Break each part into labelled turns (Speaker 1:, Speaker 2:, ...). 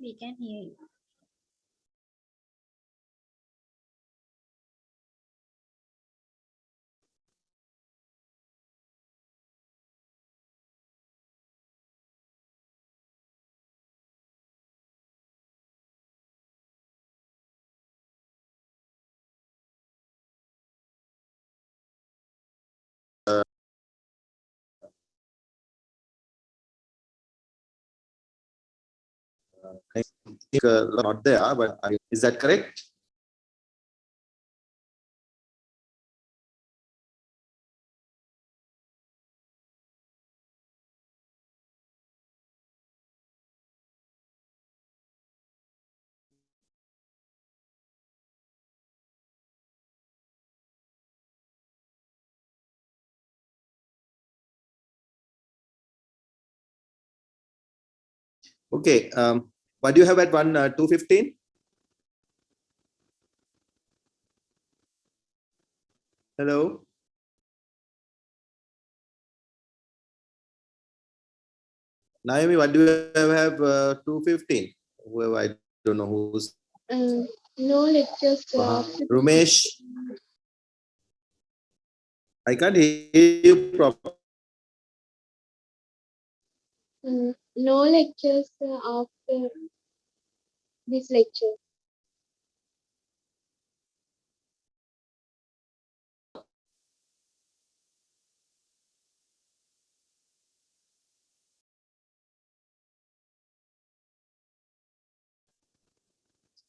Speaker 1: We can hear you.
Speaker 2: I think not there, but is that correct? Okay. What do you have at 2:15? Hello. Naomi, what do you have 2:15? Whoever, I don't know who's.
Speaker 3: No lectures.
Speaker 2: Rumesh. I can't hear you properly.
Speaker 3: No lectures after this lecture.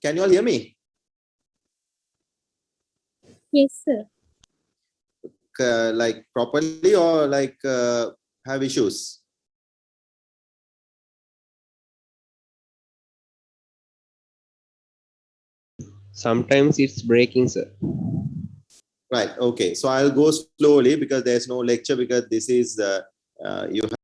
Speaker 2: Can you all hear me?
Speaker 1: Yes, sir.
Speaker 2: Like properly or like have issues?
Speaker 4: Sometimes it's breaking, sir.
Speaker 2: Right. Okay. So I'll go slowly because there's no lecture, because this is you have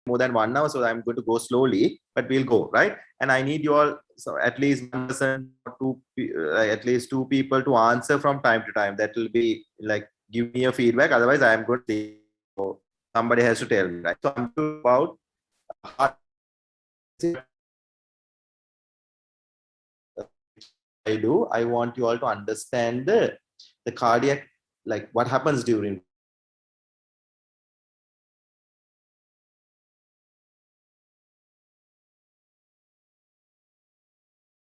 Speaker 2: more than 1 hour, so I'm going to go slowly, but we'll go right. And I need you all, so at least 1 person or at least 2 people to answer from time to time. That will be like give me a feedback. Otherwise, I am going to say, so somebody has to tell me, right? So I'm talking about I want you all to understand the cardiac, like what happens during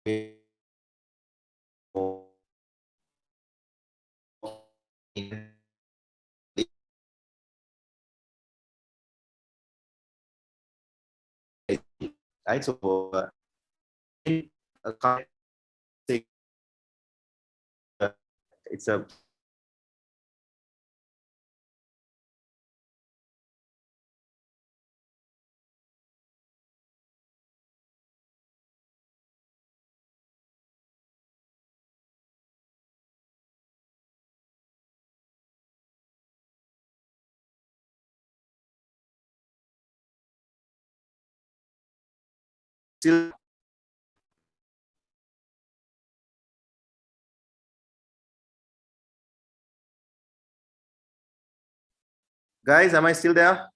Speaker 2: right. So it's a still. Guys, am I still there?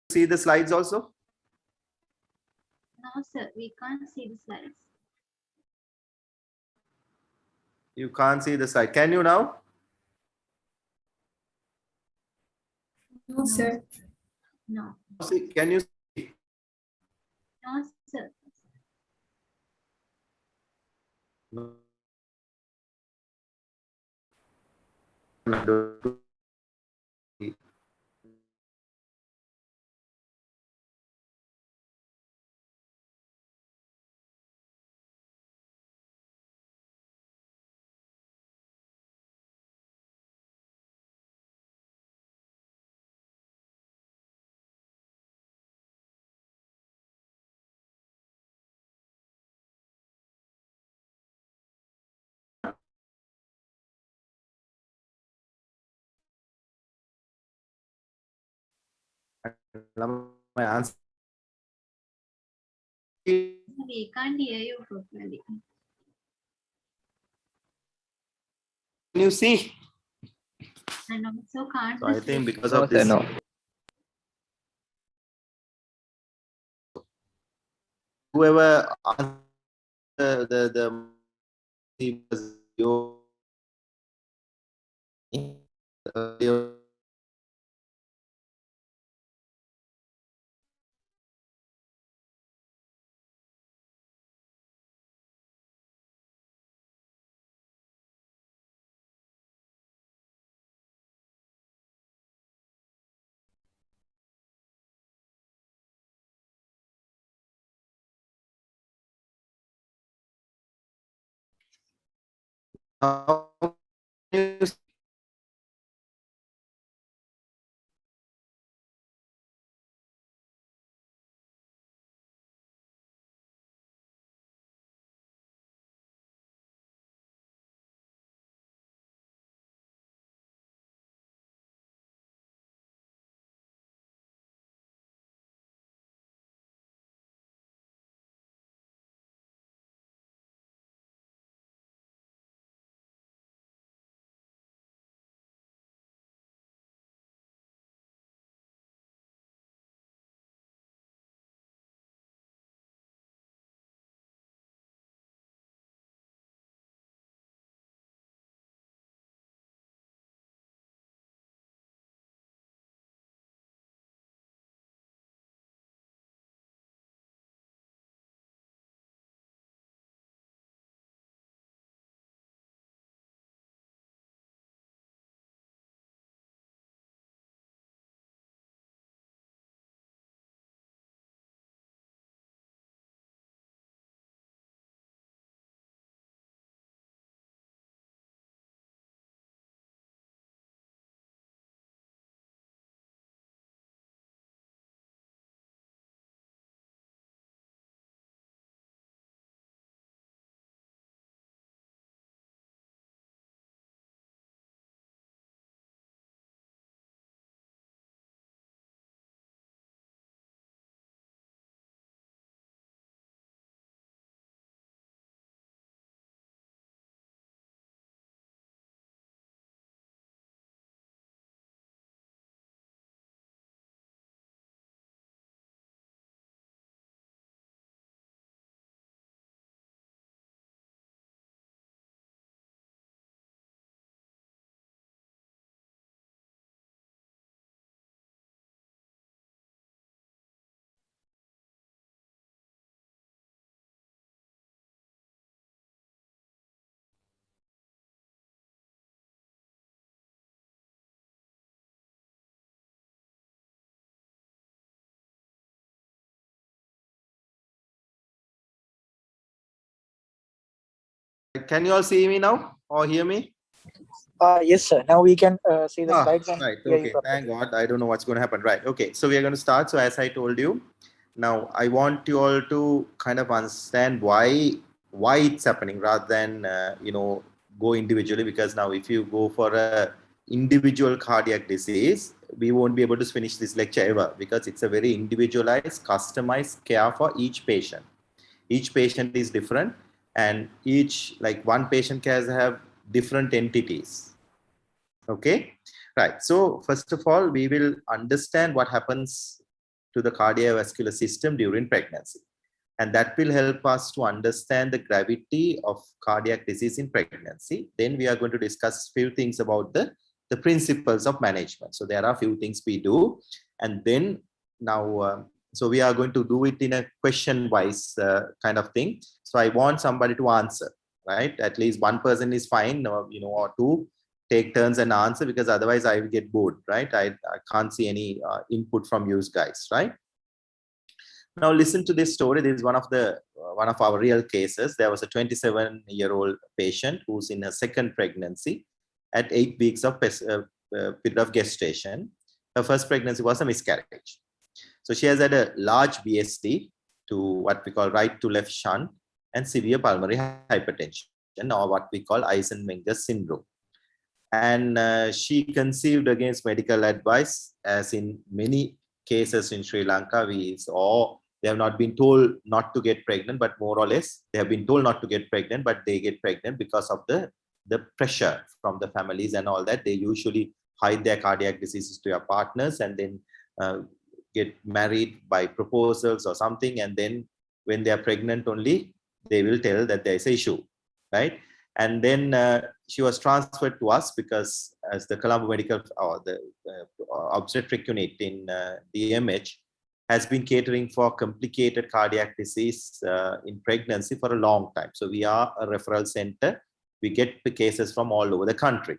Speaker 2: See the slides also?
Speaker 1: No, sir. We can't see the slides.
Speaker 2: You can't see the slide. Can you now?
Speaker 1: No, sir. No.
Speaker 2: See, can you see?
Speaker 1: No, sir.
Speaker 2: My answer.
Speaker 1: We can't hear you properly.
Speaker 2: Can you see?
Speaker 1: And also can't
Speaker 2: So I think because
Speaker 4: No,
Speaker 2: of
Speaker 4: sir,
Speaker 2: this,
Speaker 4: no.
Speaker 2: whoever answered the was your how you can you all see me now or hear me?
Speaker 5: Yes, sir. Now we can see the
Speaker 2: Ah,
Speaker 5: slides and
Speaker 2: right.
Speaker 5: hear you
Speaker 2: Okay.
Speaker 5: properly.
Speaker 2: Thank God. I don't know what's going to happen. Right. Okay. So we are going to start. So as I told you, now I want you all to kind of understand why it's happening rather than go individually, because now if you go for a individual cardiac disease, we won't be able to finish this lecture ever, because it's a very individualized, customized care for each patient. Each patient is different, and each, like, one patient can have different entities. Okay, right. So first of all, we will understand what happens to the cardiovascular system during pregnancy, and that will help us to understand the gravity of cardiac disease in pregnancy. Then we are going to discuss few things about the principles of management. So there are a few things we do, and then now so we are going to do it in a question wise kind of thing. So I want somebody to answer, right? At least one person is fine, or or two. Take turns and answer, because otherwise I will get bored, right? I can't see any input from you guys, right? Now listen to this story. This is one of our real cases. There was a 27-year-old patient who's in a second pregnancy at 8 weeks of period of gestation. Her first pregnancy was a miscarriage. So she has had a large VSD to what we call right to left shunt and severe pulmonary hypertension, or what we call Eisenmenger syndrome. And she conceived against medical advice, as in many cases in Sri Lanka, we saw they have not been told not to get pregnant, but more or less they have been told not to get pregnant, but they get pregnant because of the pressure from the families and all that. They usually hide their cardiac diseases to your partners and then get married by proposals or something, and then when they are pregnant only they will tell that there is an issue, right? And then she was transferred to us because as the Colombo Medical or the obstetric unit in DMH has been catering for complicated cardiac disease in pregnancy for a long time. So we are a referral center. We get the cases from all over the country.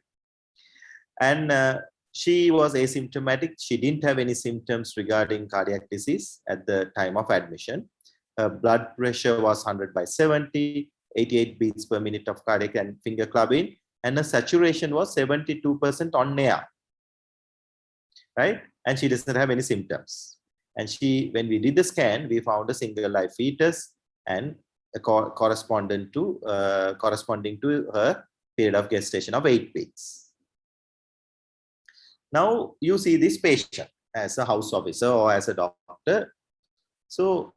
Speaker 2: And she was asymptomatic. She didn't have any symptoms regarding cardiac disease at the time of admission. Her blood pressure was 100/70, 88 beats per minute of cardiac and finger clubbing, and her saturation was 72% on air, right? And she doesn't have any symptoms. And when we did the scan, we found a single live fetus and corresponding to her period of gestation of 8 weeks. Now you see this patient as a house officer or as a doctor. So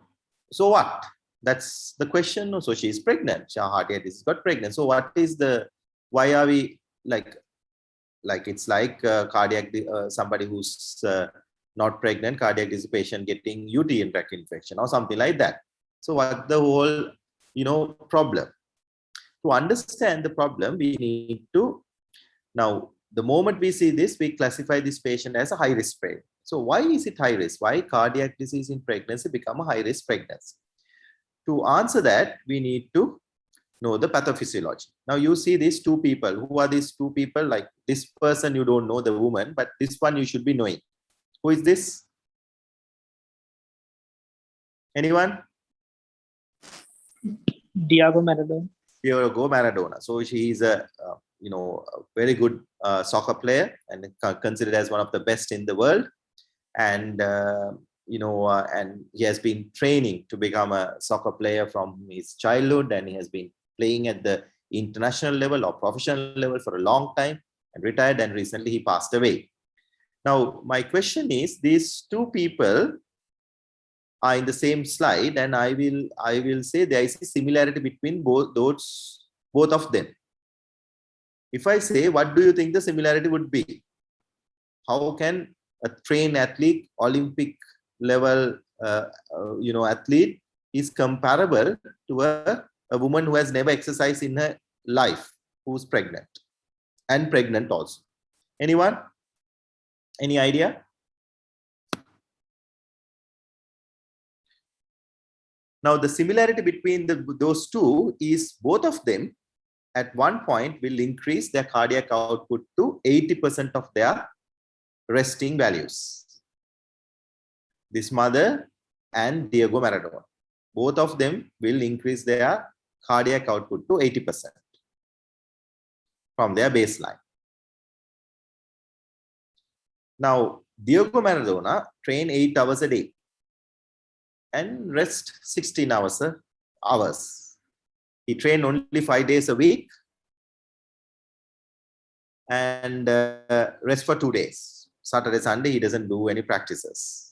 Speaker 2: what? That's the question. So she's pregnant. Her heart disease got pregnant. So why are we like it's like cardiac, somebody who's not pregnant, cardiac disease patient getting uterine tract infection or something like that. So what the whole, problem? To understand the problem, we need to, now the moment we see this, we classify this patient as a high risk pregnancy. So why is it high risk? Why cardiac disease in pregnancy become a high risk pregnancy? To answer that, we need to know the pathophysiology. Now you see these two people. Who are these two people? Like this person, you don't know the woman, but this one you should be knowing. Who is this? Anyone?
Speaker 5: Diego Maradona.
Speaker 2: Diego Maradona. So he is a very good soccer player and considered as one of the best in the world. And and he has been training to become a soccer player from his childhood, and he has been playing at the international level or professional level for a long time and retired, and recently he passed away. Now my question is, these two people are in the same slide, and I will say there is a similarity between both of them. If I say, what do you think the similarity would be? How can a trained athlete, Olympic level athlete is comparable to a woman who has never exercised in her life, who's pregnant and pregnant also? Anyone? Any idea? Now the similarity between those two is both of them at one point will increase their cardiac output to 80% of their resting values. This mother and Diego Maradona, both of them will increase their cardiac output to 80% from their baseline. Now, Diego Maradona train 8 hours a day and rest 16 hours. He trained only 5 days a week and rest for 2 days. Saturday, Sunday, he doesn't do any practices.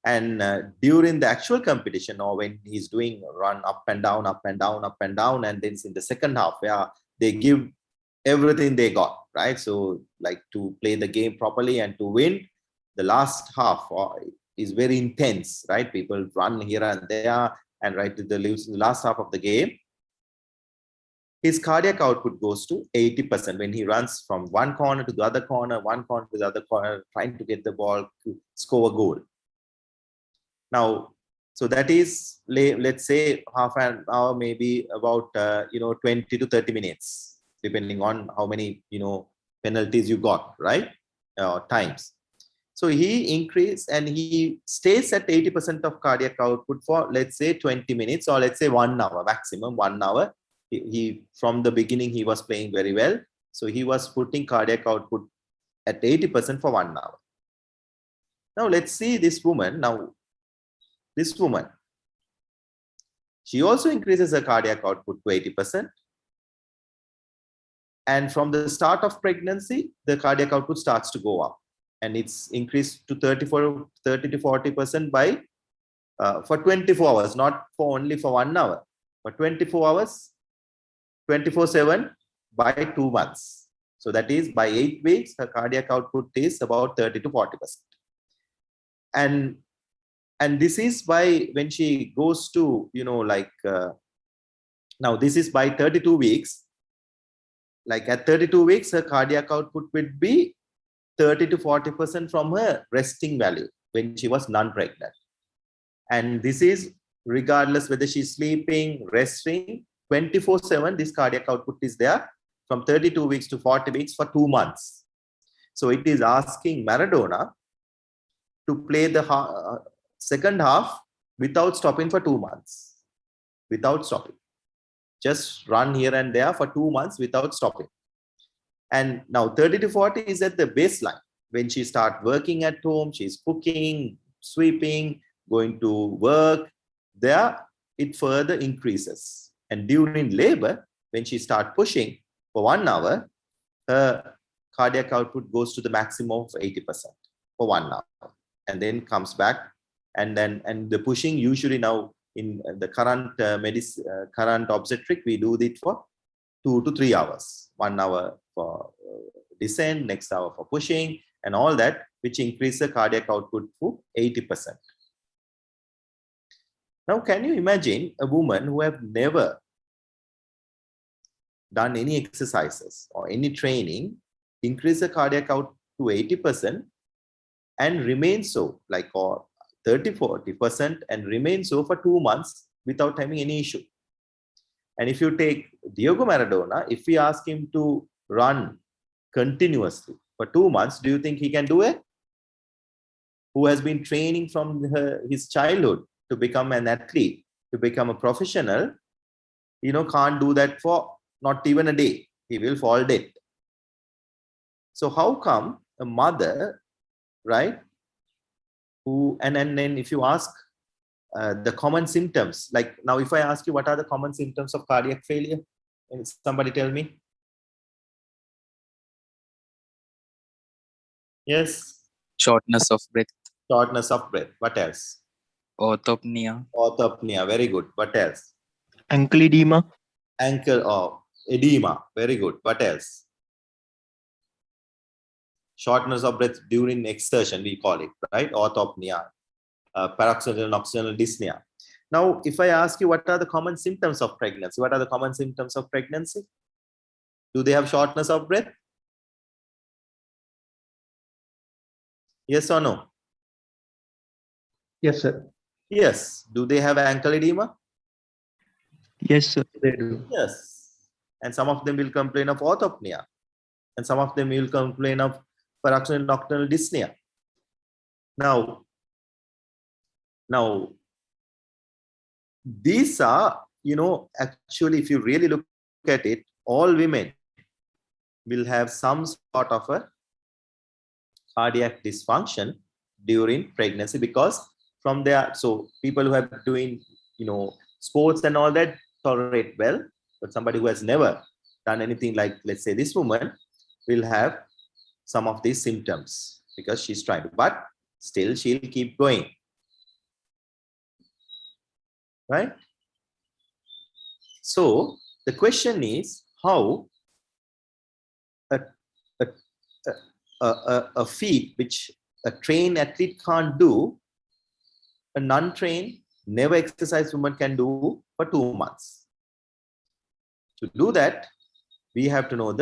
Speaker 2: And during the actual competition, or when he's doing run up and down, up and down, up and down, and then in the second half, where they give everything they got, right? So like to play the game properly and to win, the last half is very intense, right? People run here and there, and right to the last half of the game, his cardiac output goes to 80% when he runs from one corner to the other corner, one corner to the other corner, trying to get the ball to score a goal. Now, so that is, let's say half an hour, maybe about 20 to 30 minutes, depending on how many penalties you got, right? Times. So he increased and he stays at 80% of cardiac output for, let's say, 20 minutes, or let's say 1 hour, maximum 1 hour. He from the beginning he was playing very well, so he was putting cardiac output at 80% for 1 hour. Now let's see this woman. Now this woman, she also increases her cardiac output to 80%, and from the start of pregnancy the cardiac output starts to go up, and it's increased to 30 to 40% by for 24 hours, not for only for 1 hour, but 24 hours, 24/7 by 2 months. So that is by 8 weeks, her cardiac output is about 30 to 40%. And this is by when she goes to, now this is by 32 weeks. Like at 32 weeks, her cardiac output would be 30 to 40% from her resting value when she was non-pregnant. And this is regardless whether she's sleeping, resting, 24/7, this cardiac output is there from 32 weeks to 40 weeks for 2 months. So it is asking Maradona to play the second half without stopping for 2 months, without stopping. Just run here and there for 2 months without stopping. And now 30 to 40 is at the baseline. When she starts working at home, she's cooking, sweeping, going to work, there it further increases. And during labor, when she starts pushing for 1 hour, her cardiac output goes to the maximum of 80% for 1 hour, and then comes back. And the pushing usually now in the current current obstetric, we do it for 2 to 3 hours. 1 hour for descent, next hour for pushing, and all that, which increase the cardiac output to 80%. Now, can you imagine a woman who have never done any exercises or any training, increase the cardiac output to 80% and remain so, like, or 30-40% and remain so for 2 months without having any issue? And if you take Diego Maradona, if we ask him to run continuously for 2 months, do you think he can do it? Who has been training from his childhood to become an athlete, to become a professional, can't do that for not even a day. He will fall dead. So how come a mother, right, who, and then if you ask the common symptoms, like now if I ask you what are the common symptoms of cardiac failure, and somebody tell me. Yes.
Speaker 6: Shortness of breath.
Speaker 2: Shortness of breath. What else?
Speaker 6: Orthopnea.
Speaker 2: Orthopnea. Very good. What else?
Speaker 5: Ankle edema.
Speaker 2: Ankle or edema. Very good. What else? Shortness of breath during exertion, we call it, right? Orthopnea. Paroxysmal nocturnal dyspnea. Now, if I ask you what are the common symptoms of pregnancy, what are the common symptoms of pregnancy? Do they have shortness of breath? Yes or no?
Speaker 5: Yes, sir.
Speaker 2: Yes. Do they have ankle edema?
Speaker 5: Yes, sir. They do.
Speaker 2: Yes. And some of them will complain of orthopnea. And some of them will complain of paroxysmal nocturnal dyspnea. Now, these are, actually, if you really look at it, all women will have some sort of a cardiac dysfunction during pregnancy, because from there, so people who have doing, sports and all that tolerate well, but somebody who has never done anything, like, let's say this woman, will have some of these symptoms because she's trying to, but still she'll keep going. Right? So the question is how a feat which a trained athlete can't do, a non-trained, never exercised woman can do for 2 months. To do that, we have to know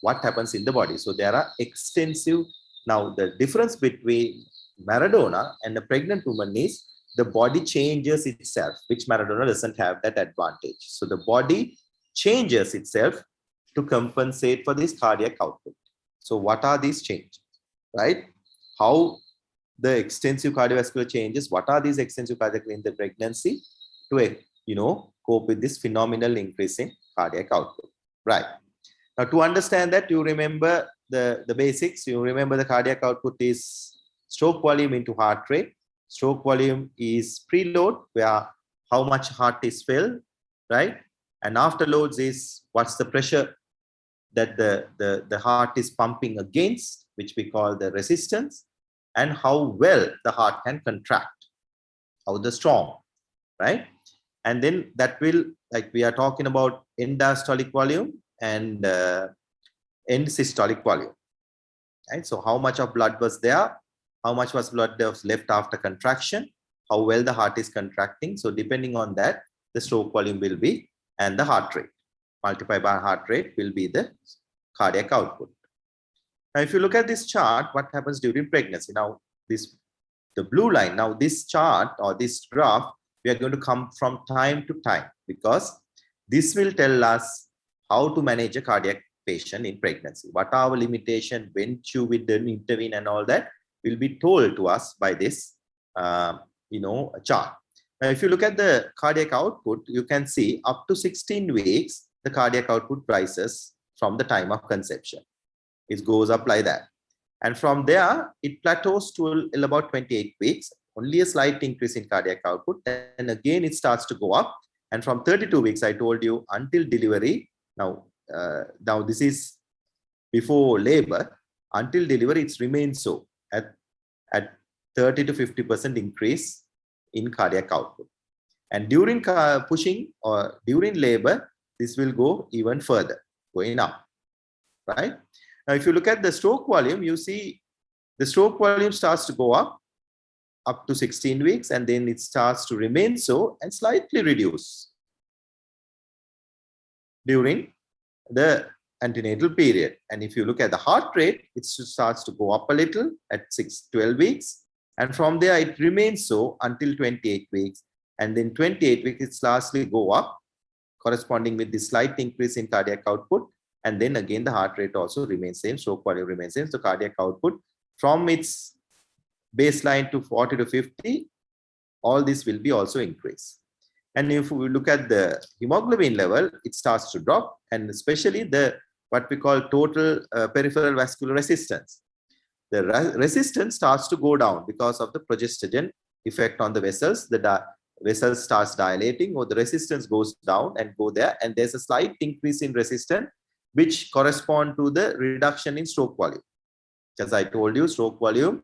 Speaker 2: what happens in the body. So there are extensive. Now the difference between Maradona and a pregnant woman is the body changes itself, which Maradona doesn't have that advantage. So the body changes itself to compensate for this cardiac output. So what are these changes, right? How the extensive cardiovascular changes, what are these extensive cardiovascular in the pregnancy to, cope with this phenomenal increase in cardiac output, right? Now to understand that, you remember the basics. You remember the cardiac output is stroke volume into heart rate. Stroke volume is preload, where how much heart is filled, right? And afterloads is what's the pressure that the heart is pumping against, which we call the resistance, and how well the heart can contract, how the strong, right? And then that will, like we are talking about end diastolic volume and end systolic volume. Right? So how much of blood was there? How much was blood that was left after contraction? How well the heart is contracting. So depending on that, the stroke volume will be, and the heart rate multiplied by heart rate will be the cardiac output. Now, if you look at this chart, what happens during pregnancy? Now, the blue line, now this chart or this graph, we are going to come from time to time, because this will tell us how to manage a cardiac patient in pregnancy. What are our limitations, when you will intervene, and all that will be told to us by this chart. Now, if you look at the cardiac output, you can see up to 16 weeks, the cardiac output rises from the time of conception. It goes up like that. And from there, it plateaus to about 28 weeks, only a slight increase in cardiac output. And again, it starts to go up. And from 32 weeks, I told you, until delivery, now this is before labor, until delivery, it remains so at 30 to 50% increase in cardiac output. And during pushing or during labor, this will go even further, going up, right? Now, if you look at the stroke volume, you see the stroke volume starts to go up to 16 weeks, and then it starts to remain so and slightly reduce during the antenatal period. And if you look at the heart rate, it starts to go up a little at 12 weeks. And from there, it remains so until 28 weeks. And then 28 weeks, it lastly go up, corresponding with the slight increase in cardiac output. And then again, the heart rate also remains same, stroke volume remains same. So cardiac output from its baseline to 40 to 50, all this will be also increased. And if we look at the hemoglobin level, it starts to drop, and especially the what we call total peripheral vascular resistance. The resistance starts to go down because of the progestogen effect on the vessels. The vessels starts dilating, or the resistance goes down and go there, and there's a slight increase in resistance, which correspond to the reduction in stroke volume. As I told you, stroke volume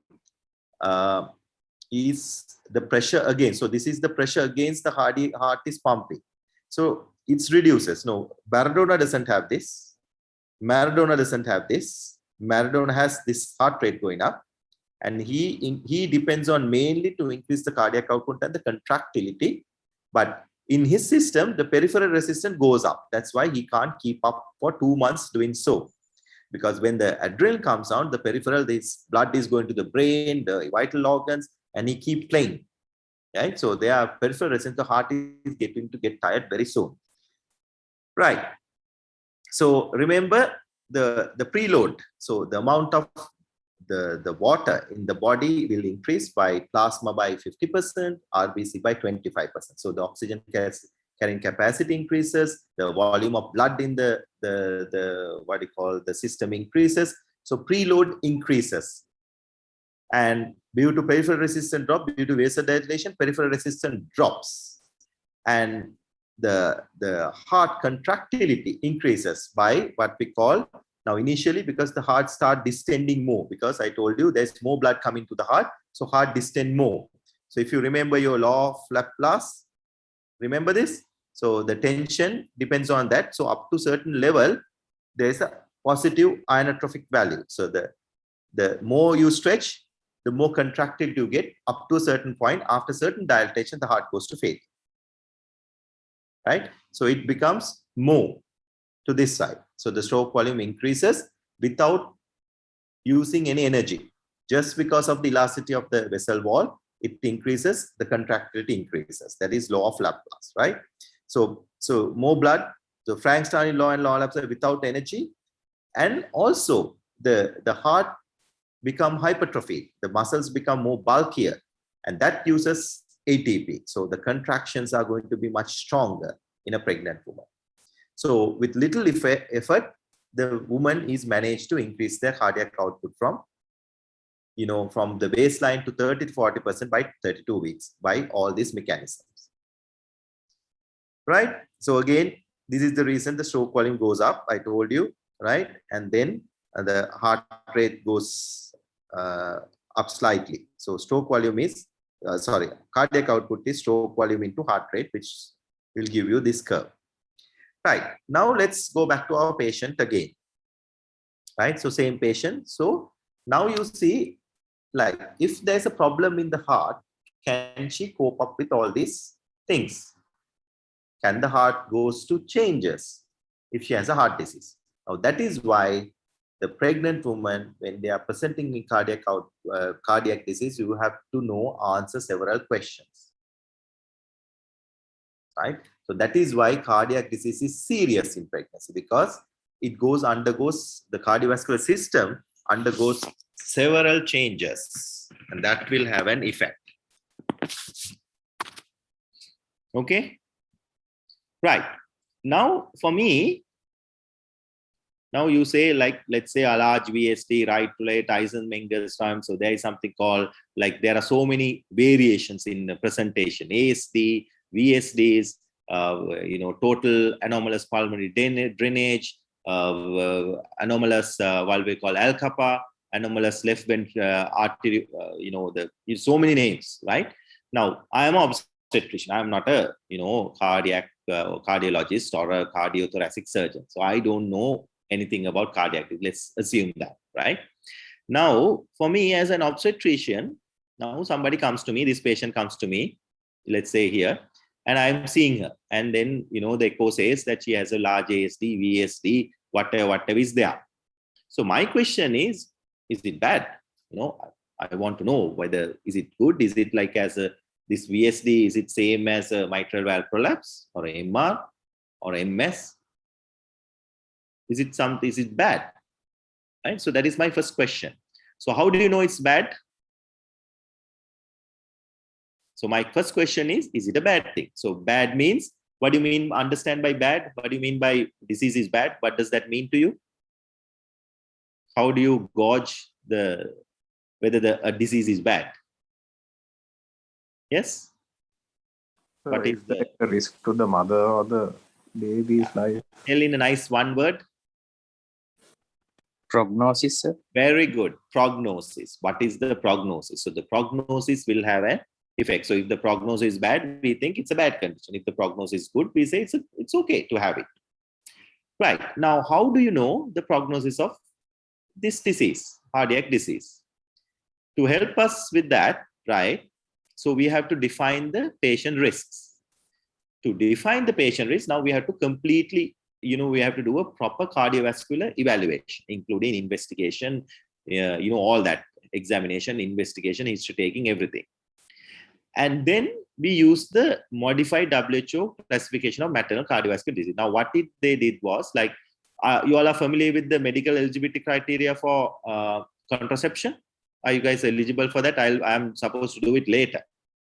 Speaker 2: is the pressure again. So this is the pressure against the heart is pumping. So it reduces. No, Maradona doesn't have this. Maradona doesn't have this. Maradona has this heart rate going up, and he depends on mainly to increase the cardiac output and the contractility. But in his system, the peripheral resistance goes up. That's why he can't keep up for 2 months doing so. Because when the adrenaline comes down, the peripheral, this blood is going to the brain, the vital organs, and he keeps playing. Right? So they are peripheral resistance. The heart is getting to get tired very soon. Right. So remember the preload. So the amount of the water in the body will increase by plasma by 50%, RBC by 25%. So the oxygen carrying capacity increases, the volume of blood in the what you call the system increases. So preload increases. And due to peripheral resistance drop, due to vasodilation, peripheral resistance drops. And the heart contractility increases by what we call, now initially, because the heart start distending more, because I told you there's more blood coming to the heart, so heart distend more. So if you remember your law of Laplace, remember this? So the tension depends on that. So up to certain level, there's a positive inotropic value. So the more you stretch, the more contracted you get up to a certain point. After certain dilatation, the heart goes to failure. Right? So it becomes more to this side. So the stroke volume increases without using any energy. Just because of the elasticity of the vessel wall, it increases, the contractility increases. That is law of Laplace, right? So more blood, the Frank-Starling law and law of Laplace without energy. And also the heart become hypertrophy. The muscles become more bulkier, and that uses ATP. So the contractions are going to be much stronger in a pregnant woman. So with little effort, the woman is managed to increase their cardiac output from the baseline to 30 to 40% by 32 weeks by all these mechanisms. Right? So again, this is the reason the stroke volume goes up, I told you, right? And then the heart rate goes up slightly. So stroke volume is, cardiac output is stroke volume into heart rate, which will give you this curve. Right. Now let's go back to our patient again. right? So same patient. So now you see, like, if there's a problem in the heart, can she cope up with all these things? Can the heart goes to changes if she has a heart disease? Now that is why the pregnant woman, when they are presenting with cardiac disease, you have to answer several questions, right? So that is why cardiac disease is serious in pregnancy, because it undergoes the cardiovascular system undergoes several changes, and that will have an effect. Okay, right. Now for me, now you say, like, let's say a large VSD, right to late Eisenmenger's time. So there is something called, like, there are so many variations in the presentation: ASD, VSDs, total anomalous pulmonary drainage, anomalous what we call Al-Kappa, anomalous left ventricular artery, so many names, right? Now, I am an obstetrician. I am not a, cardiologist or a cardiothoracic surgeon. So I don't know anything about cardiac. Let's assume that, right? Now, for me as an obstetrician, now somebody comes to me, this patient comes to me, let's say here, and I'm seeing her. And then, the echo says that she has a large ASD, VSD, whatever is there. So my question is it bad? I want to know whether, is it good? Is it like this VSD, is it same as a mitral valve prolapse or a MR or MS? Is it bad? Right? So that is my first question. So how do you know it's bad? So my first question is it a bad thing? So bad means, what do you mean, understand by bad? What do you mean by disease is bad? What does that mean to you? How do you gauge whether a disease is bad? Yes?
Speaker 7: So
Speaker 2: What is
Speaker 7: there a risk to the mother or the baby's life?
Speaker 2: Tell in a nice one word.
Speaker 6: Prognosis, sir.
Speaker 2: Very good. Prognosis. What is the prognosis? So the prognosis will have an effect. So if the prognosis is bad, we think it's a bad condition. If the prognosis is good, we say it's okay to have it. Right. Now, how do you know the prognosis of this disease, cardiac disease? To help us with that, right? So we have to define the patient risks. To define the patient risk, now we have to completely, we have to do a proper cardiovascular evaluation, including investigation, all that, examination, investigation, history taking, everything. And then we use the modified WHO classification of maternal cardiovascular disease. Now, what they did was, like, you all are familiar with the medical eligibility criteria for contraception. Are you guys eligible for that? I'm supposed to do it later,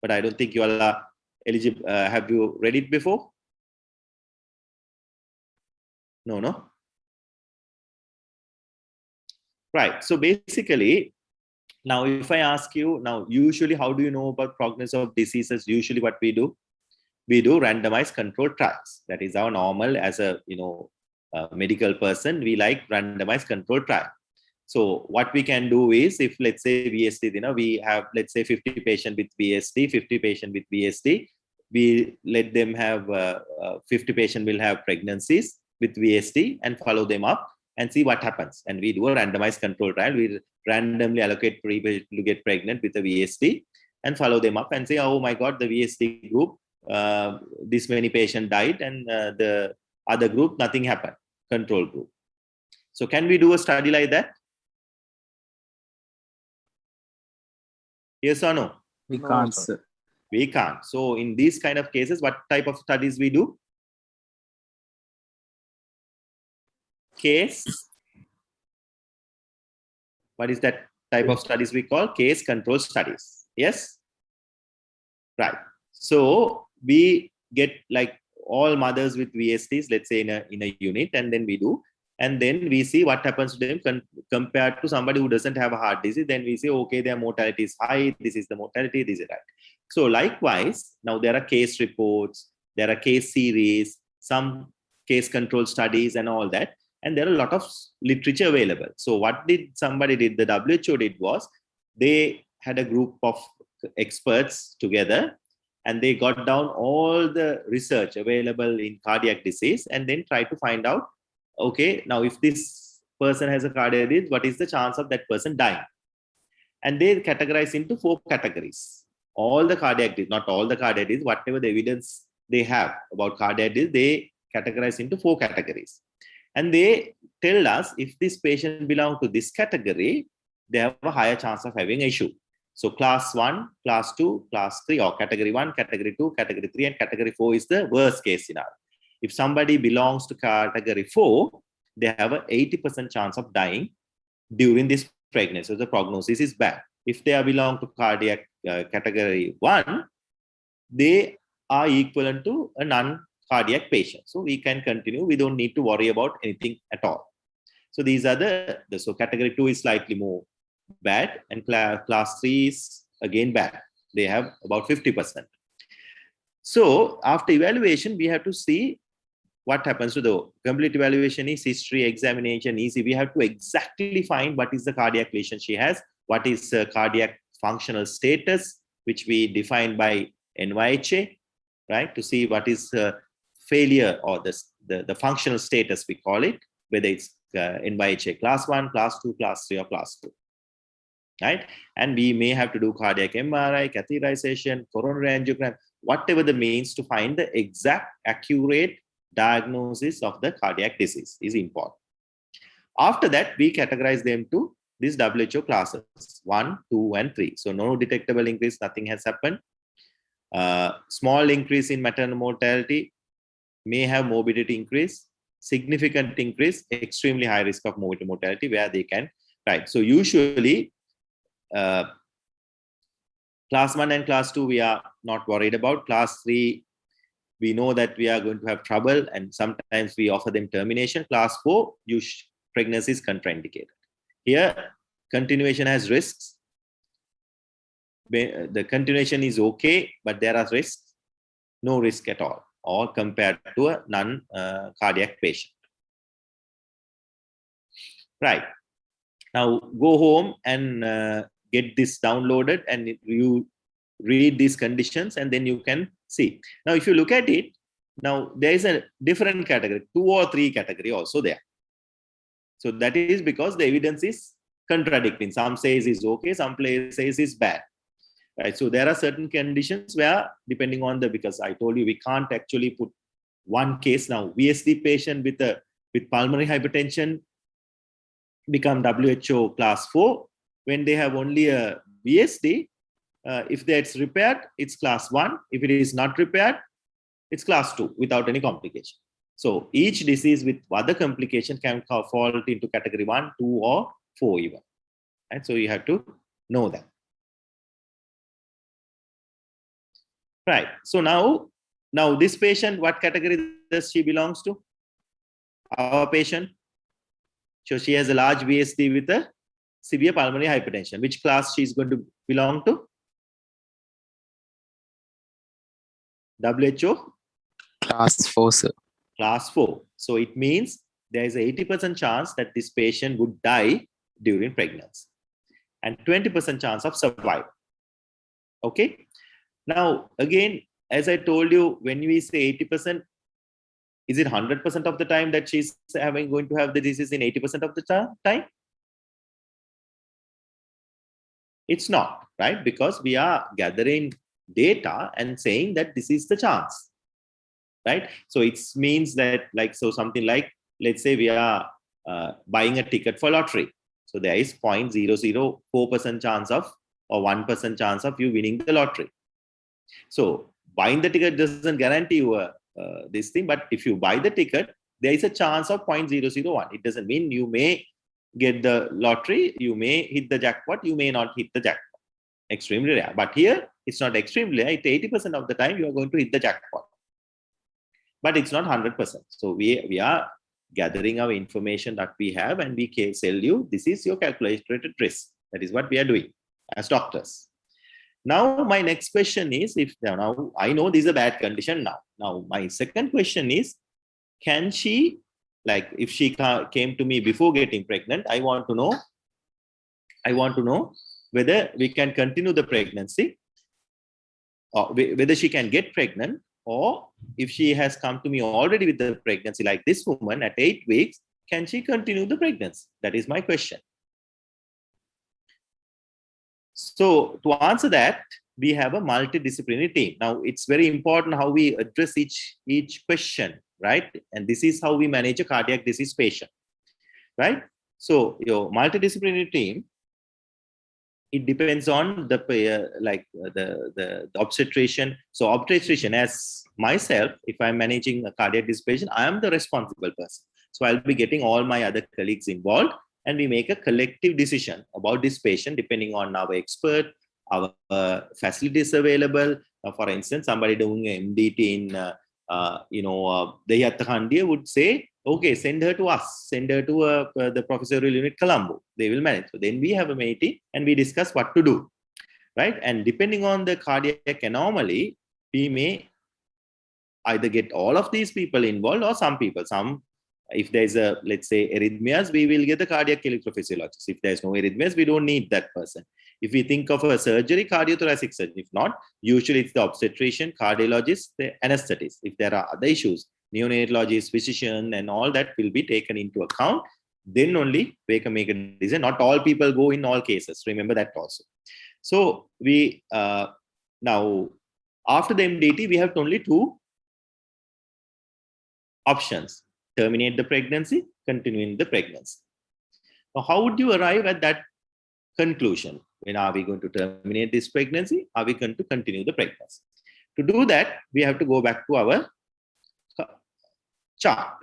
Speaker 2: but I don't think you all are eligible. Have you read it before? No. Right. So basically, now if I ask you, now usually how do you know about prognosis of diseases? Usually what we do randomized controlled trials. That is our normal, as a medical person, we like randomized controlled trial. So what we can do is, if let's say VSD, we have, let's say 50 patients with VSD, 50 patients with VSD, we let them have 50 patients will have pregnancies with VSD and follow them up and see what happens. And we do a randomized control trial. We randomly allocate people to get pregnant with a VSD and follow them up and say, oh my God, the VSD group, this many patients died, and the other group, nothing happened, control group. So can we do a study like that? Yes or no?
Speaker 6: We
Speaker 7: No,
Speaker 6: can't,
Speaker 7: sir.
Speaker 6: sir.
Speaker 2: We can't. So in these kind of cases, what type of studies we do? Case. What is that type of studies we call? Case control studies. Yes? Right. So we get like all mothers with VSDs, let's say in a unit, and then we do. And then we see what happens to them compared to somebody who doesn't have a heart disease. Then we say, okay, their mortality is high. This is the mortality. This is right. So likewise, now there are case reports, there are case series, some case control studies and all that. And there are a lot of literature available. So what somebody did, the WHO did, was they had a group of experts together and they got down all the research available in cardiac disease and then tried to find out, okay, now if this person has a cardiac disease, what is the chance of that person dying? And they categorize into 4 categories. All the cardiac disease, not all the cardiac disease, whatever the evidence they have about cardiac disease, they categorize into 4 categories. And they tell us if this patient belongs to this category, they have a higher chance of having an issue. So class 1, class 2, class 3, or category 1, category 2, category 3, and category 4 is the worst case scenario. If somebody belongs to category 4, they have an 80% chance of dying during this pregnancy. So the prognosis is bad. If they belong to cardiac category 1, they are equivalent to a non-cardiac patient. So we can continue. We don't need to worry about anything at all. So these are so category 2 is slightly more bad, and class 3 is again bad. They have about 50%. So after evaluation, we have to see what happens to the complete evaluation is history, examination, easy. We have to exactly find what is the cardiac lesion she has, what is cardiac functional status, which we define by NYHA, right? To see what is failure or the functional status, we call it, whether it's NYHA class 1, class 2, class 3, or class 2. Right? And we may have to do cardiac MRI, catheterization, coronary angiogram, whatever the means to find the exact, accurate diagnosis of the cardiac disease is important. After that, we categorize them to these WHO classes 1, 2, and 3. So no detectable increase, nothing has happened. Small increase in maternal mortality, may have morbidity increase, significant increase, extremely high risk of morbidity mortality where they can, right? So usually class 1 and class 2, we are not worried about. Class 3, we know that we are going to have trouble, and sometimes we offer them termination. Class 4, pregnancy is contraindicated. Here, continuation has risks. The continuation is okay, but there are risks. No risk at all, or compared to a non-cardiac patient. Right. Now, go home and get this downloaded, and you read these conditions, and then you can see. Now, if you look at it, now there is a different category, 2 or 3 category also there. So that is because the evidence is contradicting. Some says is okay, some says is bad. Right. So there are certain conditions where, depending on because I told you we can't actually put one case. Now, VSD patient with pulmonary hypertension become WHO class 4 when they have only a VSD. If that's repaired, it's class 1. If it is not repaired, it's class 2 without any complication. So each disease with other complication can fall into category 1, 2, or 4 even. And so you have to know that. Right. So now this patient, what category does she belongs to? Our patient. So she has a large VSD with a severe pulmonary hypertension. Which class she is going to belong to? WHO?
Speaker 6: Class 4, sir.
Speaker 2: Class 4. So it means there is a 80% chance that this patient would die during pregnancy and 20% chance of survival. Okay. Now, again, as I told you, when we say 80%, is it 100% of the time that she's going to have the disease in 80% of the time? It's not, right? Because we are gathering data and saying that this is the chance, right? So it means that something like, let's say we are buying a ticket for lottery. So there is 0.004% chance of, or 1% chance of you winning the lottery. So buying the ticket doesn't guarantee you this thing, but if you buy the ticket, there is a chance of 0.001. It doesn't mean you may get the lottery, you may hit the jackpot, you may not hit the jackpot. Extremely rare. But here, it's not extremely rare. 80% of the time, you are going to hit the jackpot. But it's not 100%. So we are gathering our information that we have, and we can tell you, this is your calculated risk. That is what we are doing as doctors. Now, my next question is, now I know this is a bad condition now. Now, my second question is, can she, if she came to me before getting pregnant, I want to know whether we can continue the pregnancy, or whether she can get pregnant, or if she has come to me already with the pregnancy, like this woman at 8 weeks, can she continue the pregnancy? That is my question. So to answer that, we have a multidisciplinary team. Now, it's very important how we address each question, right? And this is how we manage a cardiac disease patient, right? So your multidisciplinary team, it depends on the obstetrician. So obstetrician, as myself, if I'm managing a cardiac disease patient, I am the responsible person. So I'll be getting all my other colleagues involved, and we make a collective decision about this patient depending on our expert, our facilities available. For instance, somebody doing MDT in Dehiyatta Kandiya would say, okay, send her to us, send her to the professorial unit Colombo. They will manage. So then we have a meeting and we discuss what to do, right? And depending on the cardiac anomaly, we may either get all of these people involved or some people. If there's let's say, arrhythmias, we will get the cardiac electrophysiologist. If there's no arrhythmias, we don't need that person. If we think of a surgery, cardiothoracic surgeon. If not, usually it's the obstetrician, cardiologist, the anesthetist. If there are other issues, neonatologist, physician, and all that will be taken into account. Then only we can make a decision. Not all people go in all cases. Remember that also. So we now, after the MDT, we have only two options: terminate the pregnancy, continuing the pregnancy. Now, how would you arrive at that conclusion? When are we going to terminate this pregnancy? Are we going to continue the pregnancy? To do that, we have to go back to our chart.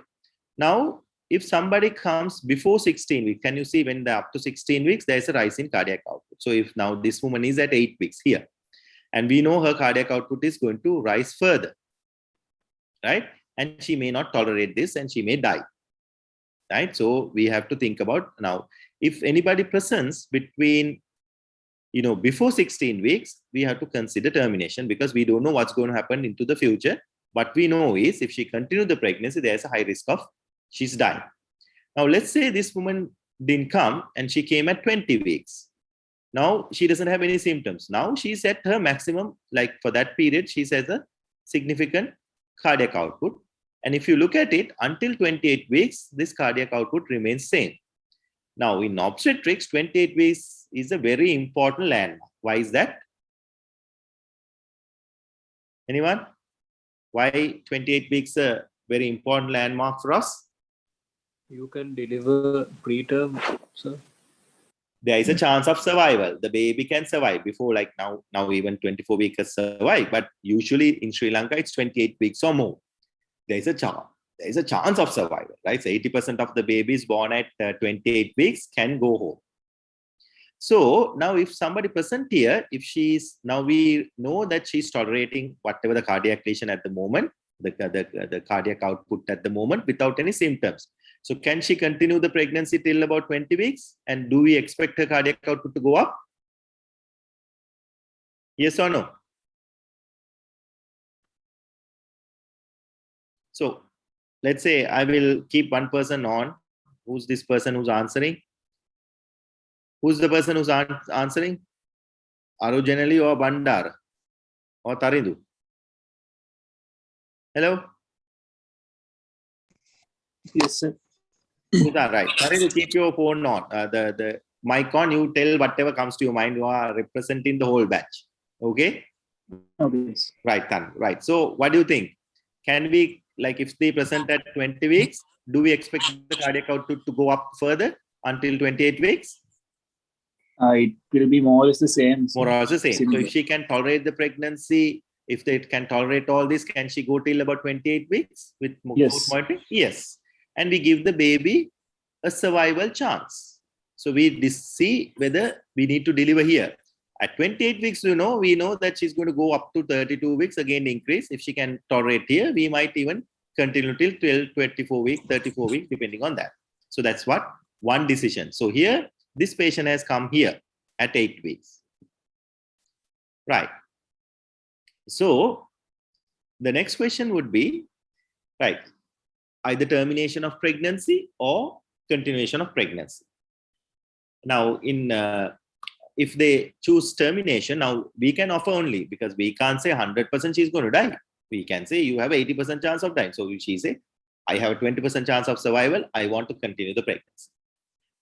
Speaker 2: Now, if somebody comes before 16 weeks, can you see when they're up to 16 weeks, there's a rise in cardiac output. So if now this woman is at 8 weeks here, and we know her cardiac output is going to rise further, right? And she may not tolerate this and she may die, right? So we have to think about now, if anybody presents between, before 16 weeks, we have to consider termination because we don't know what's going to happen into the future. What we know is if she continues the pregnancy, there's a high risk of she's dying. Now, let's say this woman didn't come and she came at 20 weeks. Now, she doesn't have any symptoms. Now, she's at her maximum, like for that period, she has a significant cardiac output. And if you look at it, until 28 weeks, this cardiac output remains same. Now, in obstetrics, 28 weeks is a very important landmark. Why is that? Anyone? Why 28 weeks is a very important landmark for us?
Speaker 7: You can deliver preterm, sir.
Speaker 2: There is a chance of survival. The baby can survive before, like now even 24 weeks has survived. But usually in Sri Lanka, it's 28 weeks or more. There is a chance of survival, right? So 80% of the babies born at 28 weeks can go home. So now if somebody present here, if now we know that she's tolerating whatever the cardiac lesion at the moment, the cardiac output at the moment without any symptoms. So can she continue the pregnancy till about 20 weeks? And do we expect her cardiac output to go up? Yes or no? So let's say I will keep one person on. Who's this person who's answering? Who's the person who's answering? Arujanali or Bandar or Tarindu? Hello?
Speaker 5: Yes, sir.
Speaker 2: Right. Tarindu, keep your phone on. The mic on. You tell whatever comes to your mind. You are representing the whole batch. Okay?
Speaker 5: Okay.
Speaker 2: Right, Tan. Right. So what do you think? Can we, like if they present at 20 weeks, do we expect the cardiac output to go up further until 28 weeks?
Speaker 5: It will be more or less the same.
Speaker 2: More or less the same.
Speaker 5: Similar.
Speaker 2: So if she can tolerate the pregnancy, if they can tolerate all this, can she go till about 28 weeks with
Speaker 5: Yes.
Speaker 2: monitoring? Yes. And we give the baby a survival chance. So we see whether we need to deliver here. At 28 weeks, we know that she's going to go up to 32 weeks, again increase. If she can tolerate here, we might even continue till 12, 24 weeks, 34 weeks, depending on that. So that's what one decision. So here, this patient has come here at 8 weeks. Right. So the next question would be, right, either termination of pregnancy or continuation of pregnancy. Now, if they choose termination, now we can offer only, because we can't say 100% she's going to die. We can say you have 80% chance of dying. So she say I have a 20% chance of survival. I want to continue the pregnancy.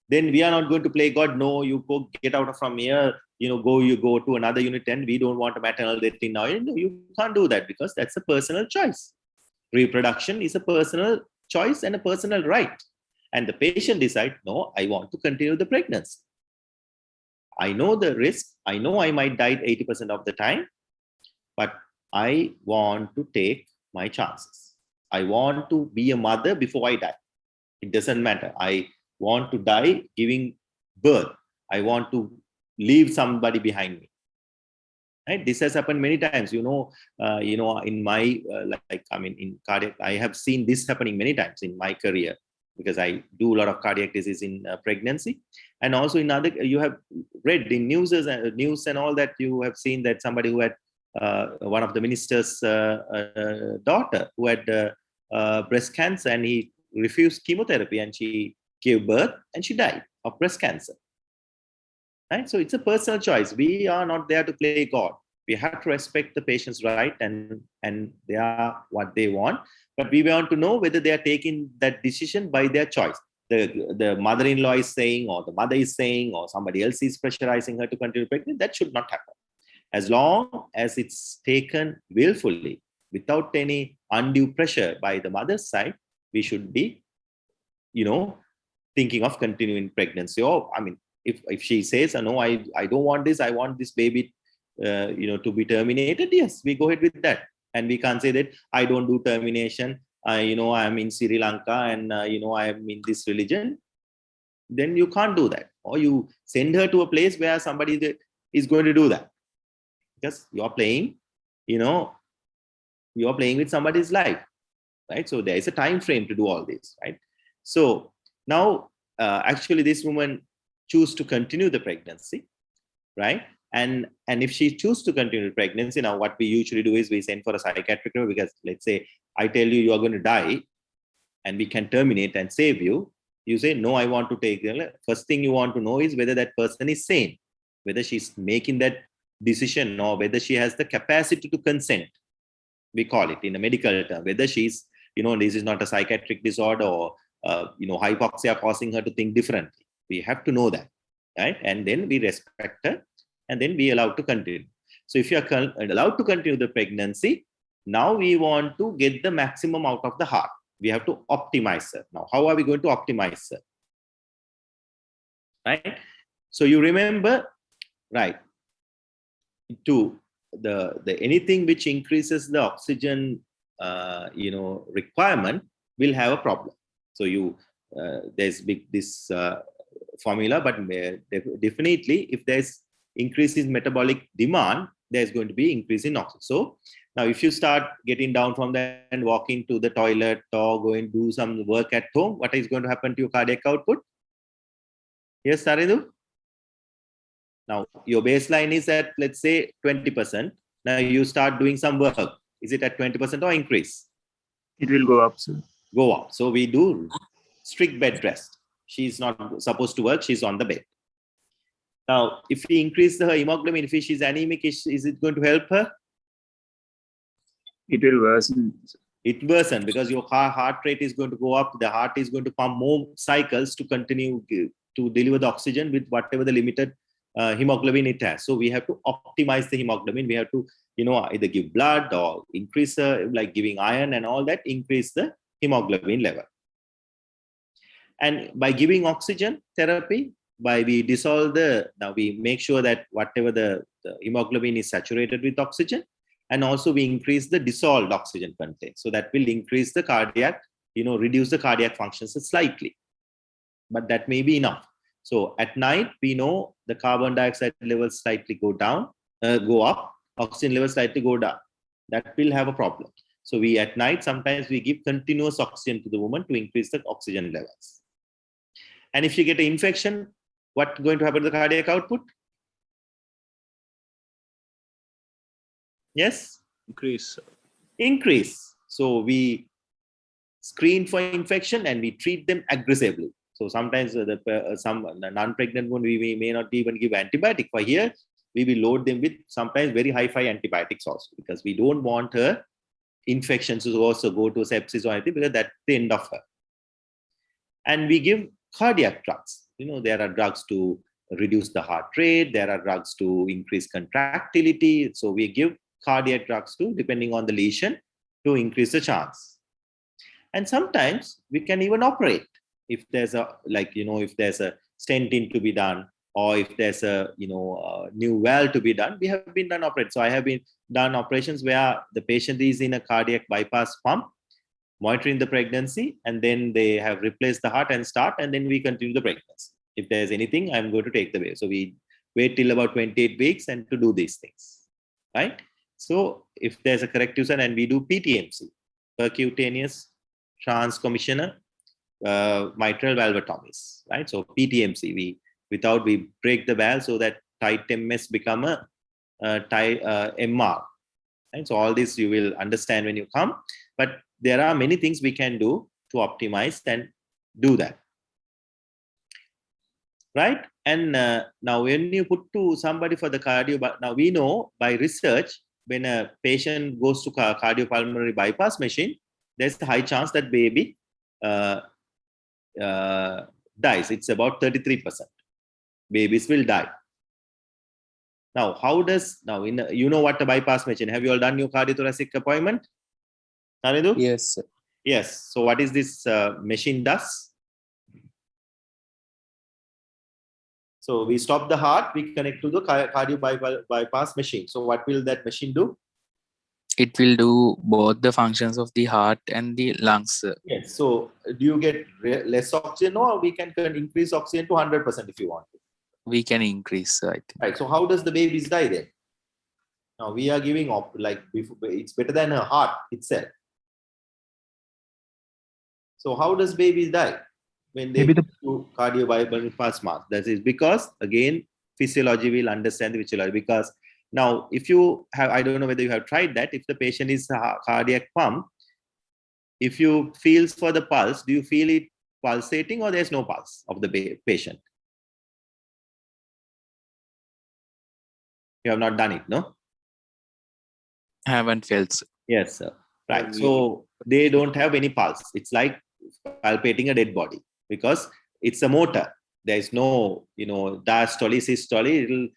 Speaker 2: Then we are not going to play God. No, you go get out from here. You go to another unit and we don't want a maternal death in now. No, you can't do that because that's a personal choice. Reproduction is a personal choice and a personal right. And the patient decides, no, I want to continue the pregnancy. I know the risk. I know I might die 80% of the time, but I want to take my chances. I want to be a mother before I die. It doesn't matter. I want to die giving birth. I want to leave somebody behind me. Right? This has happened many times. In my in cardiac, I have seen this happening many times in my career because I do a lot of cardiac disease in pregnancy, and also in other. You have read in news and all that. You have seen that somebody who had one of the minister's daughter who had breast cancer, and he refused chemotherapy, and she gave birth and she died of breast cancer. Right? So it's a personal choice. We are not there to play God. We have to respect the patient's right, and they are what they want. But we want to know whether they are taking that decision by their choice. The mother-in-law is saying, or the mother is saying, or somebody else is pressurizing her to continue pregnant. That should not happen. As long as it's taken willfully, without any undue pressure by the mother's side, we should be, thinking of continuing pregnancy. Or, if she says, no, I don't want this, I want this baby, to be terminated, yes, we go ahead with that. And we can't say that I don't do termination. I'm in Sri Lanka and, I am in this religion. Then you can't do that. Or you send her to a place where somebody is going to do that. Because you're playing, you're playing with somebody's life, right? So there is a time frame to do all this, right? So now, actually, this woman choose to continue the pregnancy, right? And if she chooses to continue the pregnancy, now what we usually do is we send for a psychiatric review, because let's say I tell you are going to die and we can terminate and save you. You say, no, I want to take. First thing you want to know is whether that person is sane, whether she's making that decision or whether she has the capacity to consent. We call it in a medical term, whether she's, this is not a psychiatric disorder or, hypoxia causing her to think differently. We have to know that, right? And then we respect her and then we allow to continue. So if you are allowed to continue the pregnancy, now we want to get the maximum out of the heart. We have to optimize her. Now, how are we going to optimize her? Right? So you remember, right, to the anything which increases the oxygen, requirement will have a problem. So there's this formula, but definitely if there's increase in metabolic demand, there's going to be increase in oxygen. So now if you start getting down from there and walking to the toilet or going to do some work at home, what is going to happen to your cardiac output? Yes, Sarindu? Now your baseline is at, let's say, 20%. Now you start doing some work. Is it at 20% or increase?
Speaker 5: It will go up, sir.
Speaker 2: Go up. So we do strict bed rest. She's not supposed to work. She's on the bed. Now, if we increase her hemoglobin, if she's anemic, is it going to help her?
Speaker 5: It will worsen.
Speaker 2: It worsen because your heart rate is going to go up. The heart is going to pump more cycles to continue to deliver the oxygen with whatever the limited hemoglobin it has. So we have to optimize the hemoglobin. We have to, either give blood or increase, like giving iron and all that, increase the hemoglobin level. And by giving oxygen therapy, we dissolve now we make sure that whatever the hemoglobin is saturated with oxygen, and also we increase the dissolved oxygen content. So that will increase the cardiac, reduce the cardiac functions slightly, but that may be enough. So at night, we know the carbon dioxide levels slightly go up, oxygen levels slightly go down. That will have a problem. So at night, sometimes we give continuous oxygen to the woman to increase the oxygen levels. And if you get an infection, what's going to happen to the cardiac output? Yes? Increase. So we screen for infection and we treat them aggressively. So sometimes some non-pregnant women, we may not even give antibiotic. For here, we will load them with sometimes very high-fi antibiotics also, because we don't want her infections will also go to sepsis or anything, because that's the end of her. And we give cardiac drugs. There are drugs to reduce the heart rate. There are drugs to increase contractility. So we give cardiac drugs too, depending on the lesion, to increase the chance. And sometimes we can even operate if there's a, if there's a stenting to be done, or if there's a, new valve to be done. We have been done operate. So I have been done operations where the patient is in a cardiac bypass pump, monitoring the pregnancy, and then they have replaced the heart and start, and then we continue the pregnancy. If there's anything, I'm going to take the baby. So we wait till about 28 weeks and to do these things, right? So if there's a corrective sign, and we do PTMC, percutaneous transcommissioner mitral valvotomies, right? So PTMC, we break the valve so that tight MS become a tight MR, right? So all this you will understand when you come, but there are many things we can do to optimize and do that, right? And now when you put to somebody for the cardio, now we know by research, when a patient goes to cardiopulmonary bypass machine, there's a high chance that baby dies. It's about 33%. Babies will die. Now, how does, you know what a bypass machine? Have you all done your cardiothoracic appointment? Narindu?
Speaker 6: Yes, sir.
Speaker 2: Yes. So what is this machine does? So we stop the heart, we connect to the cardio bypass machine. So what will that machine do?
Speaker 6: It will do both the functions of the heart and the lungs, sir.
Speaker 2: Yes. So do you get less oxygen, or we can increase oxygen to 100% if you want to?
Speaker 6: We can increase, sir, I think.
Speaker 2: Right. So how does the babies die then? Now we are giving it's better than a heart itself. So how does babies die when they go to cardio bypass mask? That is because, again, physiology will understand the physiology. Because now, if you have, I don't know whether you have tried that, if the patient is a cardiac pump, if you feel for the pulse, do you feel it pulsating, or there's no pulse of the patient? You have not done it, no?
Speaker 6: Haven't felt, sir.
Speaker 2: Yes, sir. Right. So they don't have any pulse. It's like palpating a dead body, because it's a motor. There's no, diastole, systole. It'll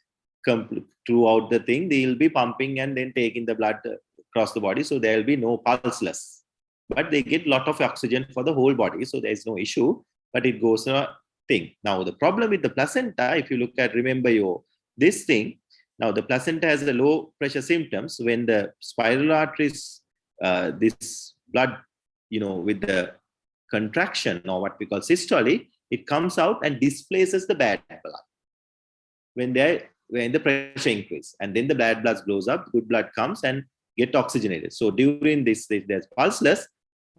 Speaker 2: come throughout the thing. They'll be pumping and then taking the blood across the body. So there'll be no pulseless. But they get a lot of oxygen for the whole body. So there's no issue. But it goes a thing. Now, the problem with the placenta, if you look at, remember this thing. Now, the placenta has the low pressure symptoms when the spiral arteries, this blood, with the contraction, or what we call systole, it comes out and displaces the bad blood when the pressure increase, and then the bad blood blows up, good blood comes and get oxygenated. So during this, if there's pulseless,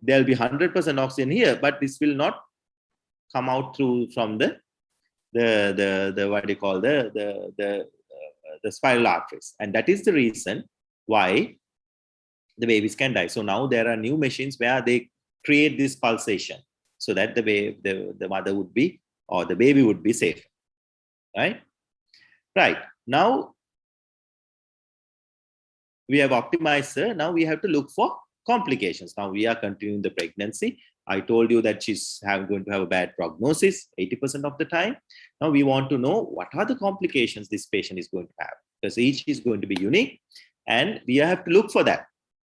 Speaker 2: there'll be 100% oxygen here, but this will not come out from the what do you call the spiral arteries, and that is the reason why the babies can die. So now there are new machines where they create this pulsation so that the mother would be, or the baby would be safe, right? Right. Now we have optimized her. Now we have to look for complications. Now we are continuing the pregnancy. I told you that she's going to have a bad prognosis 80% of the time. Now we want to know what are the complications this patient is going to have, because each is going to be unique, and we have to look for that.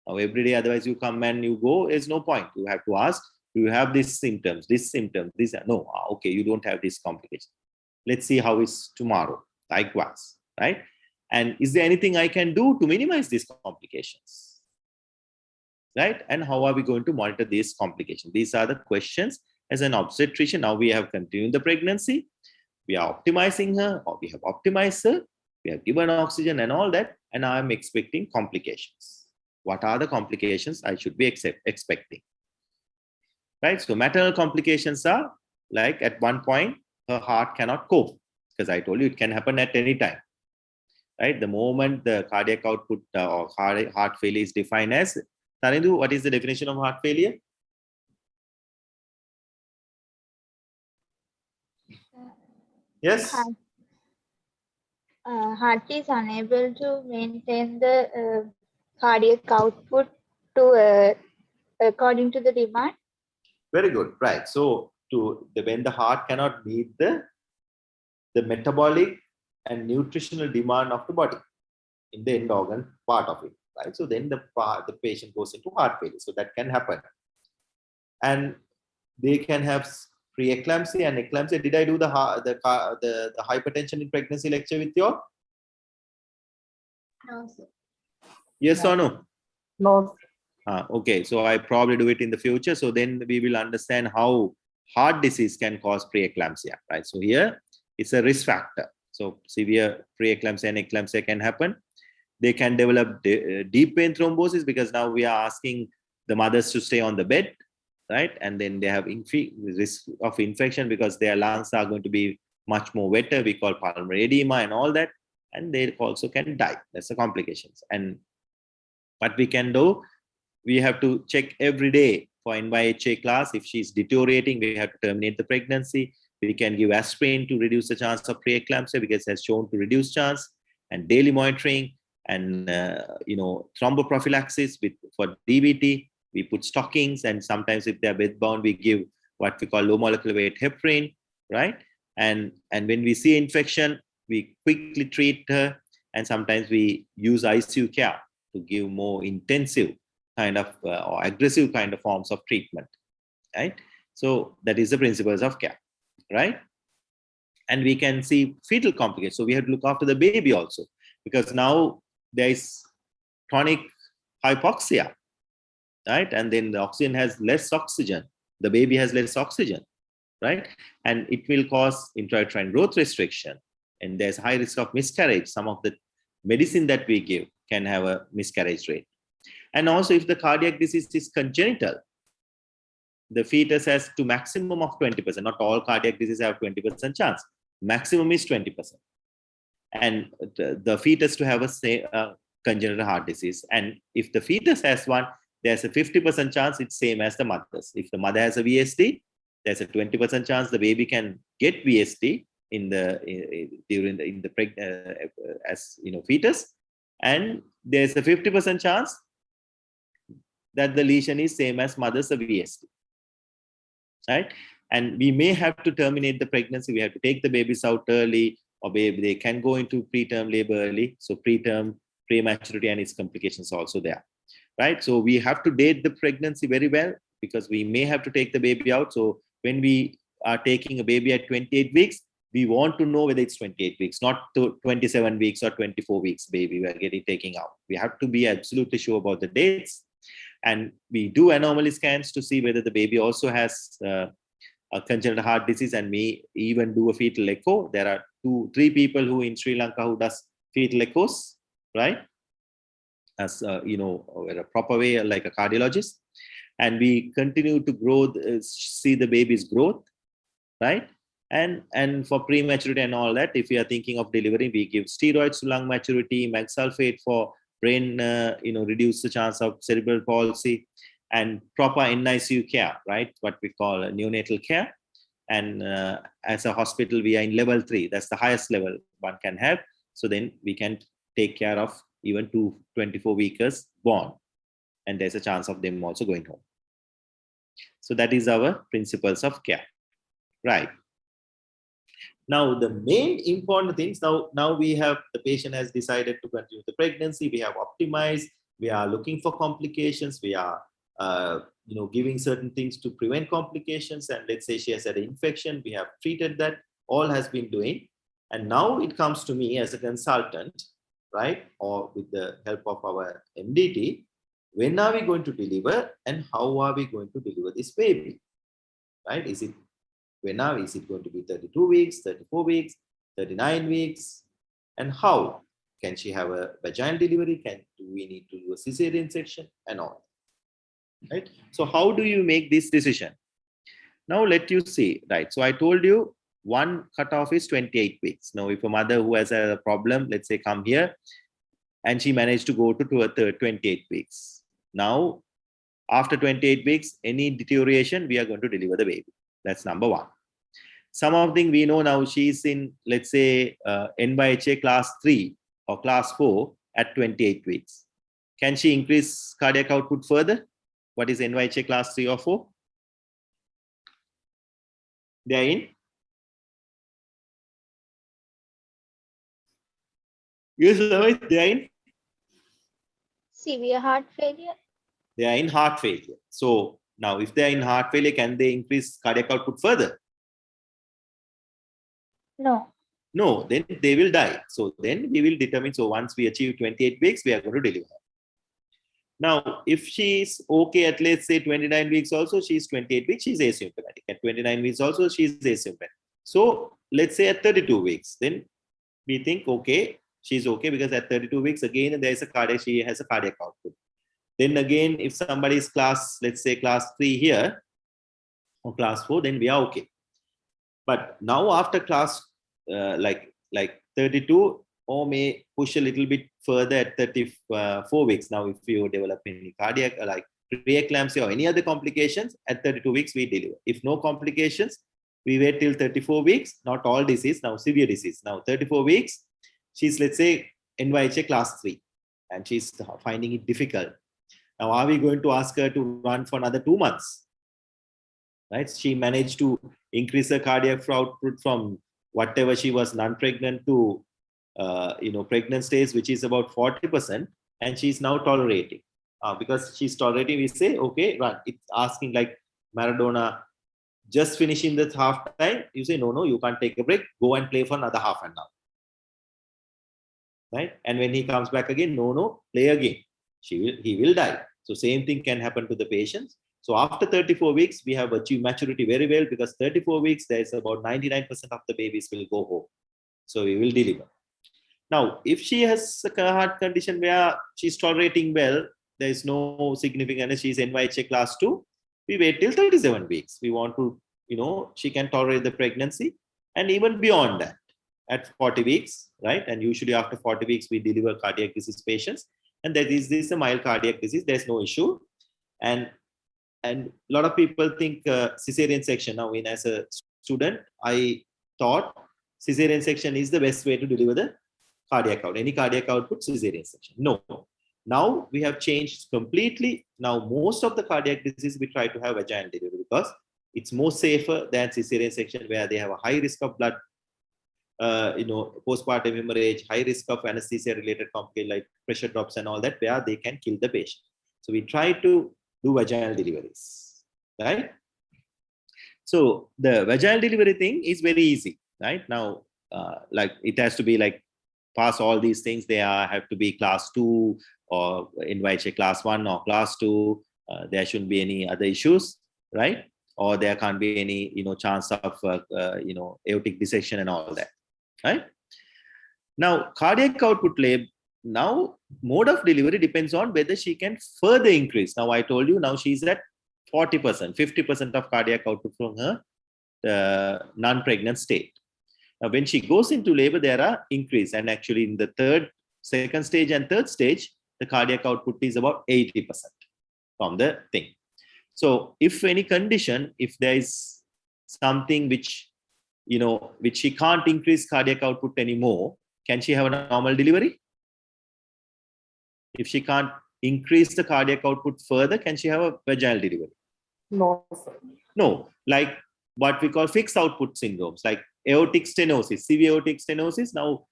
Speaker 2: Now every day, otherwise you come and you go, there's no point. You have to ask, do you have these symptoms, this? No, okay, you don't have this complication. Let's see how it's tomorrow. Likewise, right? And is there anything I can do to minimize these complications? Right? And how are we going to monitor these complications? These are the questions as an obstetrician. Now we have continued the pregnancy. We are optimizing her, or we have optimized her. We have given oxygen and all that. And I'm expecting complications. What are the complications I should be expecting? Right? So maternal complications are like, at one point, her heart cannot cope, because I told you it can happen at any time. Right? The moment the cardiac output or heart failure is defined as, Tarindu, what is the definition of heart failure? Yes?
Speaker 8: Heart is unable to maintain the cardiac output to to according to the demand.
Speaker 2: Very good, right? So when the heart cannot meet the metabolic and nutritional demand of the body in the end organ part of it, right? So then the patient goes into heart failure. So that can happen, and they can have preeclampsia and eclampsia. Did I do the hypertension in pregnancy lecture with you all?
Speaker 1: No, sir.
Speaker 2: Yes or no?
Speaker 5: No.
Speaker 2: Okay, so I probably do it in the future. So then we will understand how heart disease can cause preeclampsia, right? So here it's a risk factor. So severe preeclampsia and eclampsia can happen. They can develop deep vein thrombosis, because now we are asking the mothers to stay on the bed, right? And then they have risk of infection because their lungs are going to be much more wetter. We call pulmonary edema and all that. And they also can die. That's the complications. And what we can do, we have to check every day for NYHA class. If she's deteriorating, we have to terminate the pregnancy. We can give aspirin to reduce the chance of preeclampsia, because it has shown to reduce chance, and daily monitoring, and thromboprophylaxis for DVT. We put stockings, and sometimes if they're bedbound, we give what we call low molecular weight heparin, right? And when we see infection, we quickly treat her, and sometimes we use ICU care to give more intensive kind of or aggressive kind of forms of treatment, right? So that is the principles of care, right? And we can see fetal complications. So we have to look after the baby also, because now there is chronic hypoxia, right? And then the oxygen has less oxygen. The baby has less oxygen, right? And it will cause intrauterine growth restriction. And there's high risk of miscarriage. Some of the medicine that we give can have a miscarriage rate. And also, if the cardiac disease is congenital, the fetus has to maximum of 20%. Not all cardiac diseases have 20% chance. Maximum is 20%. And the fetus to have a congenital heart disease. And if the fetus has one, there's a 50% chance it's same as the mother's. If the mother has a VSD, there's a 20% chance the baby can get VSD as fetus, and there's a 50% chance that the lesion is same as mother's VSD, right? And we may have to terminate the pregnancy. We have to take the babies out early, or they can go into preterm labor early. So preterm, prematurity, and its complications also there, right? So we have to date the pregnancy very well, because we may have to take the baby out. So when we are taking a baby at 28 weeks, we want to know whether it's 28 weeks, not 27 weeks or 24 weeks baby we are taking out. We have to be absolutely sure about the dates. And we do anomaly scans to see whether the baby also has a congenital heart disease, and may even do a fetal echo. There are 2-3 people who in Sri Lanka who does fetal echoes, right? As in a proper way, like a cardiologist. And we continue to grow, see the baby's growth, right? And for prematurity and all that, if we are thinking of delivering, we give steroids to lung maturity, mag sulfate for brain, reduce the chance of cerebral palsy, and proper NICU care, right? What we call neonatal care. And as a hospital, we are in level 3. That's the highest level one can have. So then we can take care of even 2 24-weekers born. And there's a chance of them also going home. So that is our principles of care, right? Now, the main important things, now we have, the patient has decided to continue the pregnancy. We have optimized. We are looking for complications. We are, giving certain things to prevent complications. And let's say she has had an infection. We have treated that. All has been doing. And now it comes to me as a consultant, right? Or with the help of our MDT. When are we going to deliver, and how are we going to deliver this baby, right? Is it going to be 32 weeks, 34 weeks, 39 weeks? And how? Can she have a vaginal delivery? Do we need to do a cesarean section and all? Right? So how do you make this decision? Now let you see, right? So I told you one cutoff is 28 weeks. Now if a mother who has a problem, let's say come here, and she managed to go to 28 weeks. Now, after 28 weeks, any deterioration, we are going to deliver the baby. That's number one. Something we know now, she's in, let's say, NYHA class 3 or class 4 at 28 weeks. Can she increase cardiac output further? What is NYHA class 3 or 4? They are in? Yes, Lavit, they are in?
Speaker 8: Severe heart failure?
Speaker 2: They are in heart failure. So now if they are in heart failure, can they increase cardiac output further?
Speaker 8: No.
Speaker 2: No, then they will die. So then we will determine. So once we achieve 28 weeks, we are going to deliver. Now, if she is okay at, let's say, 29 weeks also, she is 28 weeks, she is asymptomatic. At 29 weeks also, she is asymptomatic. So let's say at 32 weeks, then we think, okay, she's okay, because at 32 weeks, again, there is a cardiac, she has a cardiac output. Then again, if somebody is class, let's say class 3 here, or class 4, then we are okay. But now after class, like 32, or may push a little bit further at 34 weeks. Now, if you develop any cardiac, like preeclampsia or any other complications, at 32 weeks, we deliver. If no complications, we wait till 34 weeks, not all disease, now severe disease. Now, 34 weeks, she's, let's say, NYHA class 3, and she's finding it difficult. Now, are we going to ask her to run for another 2 months? Right? She managed to increase her cardiac output from whatever she was non-pregnant to pregnant stage, which is about 40%, and she's now tolerating. Because she's tolerating, we say, okay, run. It's asking like Maradona, just finishing the half time. You say, no, you can't take a break. Go and play for another half an hour. Right? And when he comes back again, no, play again. He will die. So same thing can happen to the patients. So after 34 weeks, we have achieved maturity very well, because 34 weeks, there's about 99% of the babies will go home. So we will deliver. Now, if she has a heart condition where she's tolerating well, there is no significant, she's NYHA class 2, we wait till 37 weeks. We want to, she can tolerate the pregnancy, and even beyond that, at 40 weeks, right? And usually after 40 weeks, we deliver cardiac disease patients. And that is this a mild cardiac disease, there's no issue. And a lot of people think cesarean section. Now, as a student, I thought cesarean section is the best way to deliver the cardiac output. Any cardiac output, cesarean section. No. Now we have changed completely. Now most of the cardiac disease we try to have vaginal delivery, because it's more safer than cesarean section, where they have a high risk of blood, postpartum hemorrhage, high risk of anesthesia-related complications like pressure drops and all that, where they can kill the patient. So we try to do vaginal deliveries, right? So the vaginal delivery thing is very easy, right? Now, like it has to be like pass all these things. They have to be class 2 or NYHA class 1 or class 2. There shouldn't be any other issues, right? Or there can't be any, chance of, aortic dissection and all that, right? Now, cardiac output lab. Now, mode of delivery depends on whether she can further increase. Now, I told you, now she's at 40%, 50% of cardiac output from her non-pregnant state. Now, when she goes into labor, there are increase. And actually, in the second stage and third stage, the cardiac output is about 80% from the thing. So, if any condition, if there is something which she can't increase cardiac output anymore, can she have a normal delivery? If she can't increase the cardiac output further, can she have a vaginal delivery?
Speaker 9: No, sir.
Speaker 2: No, like what we call fixed output syndromes, like aortic stenosis, severe aortic stenosis. Now,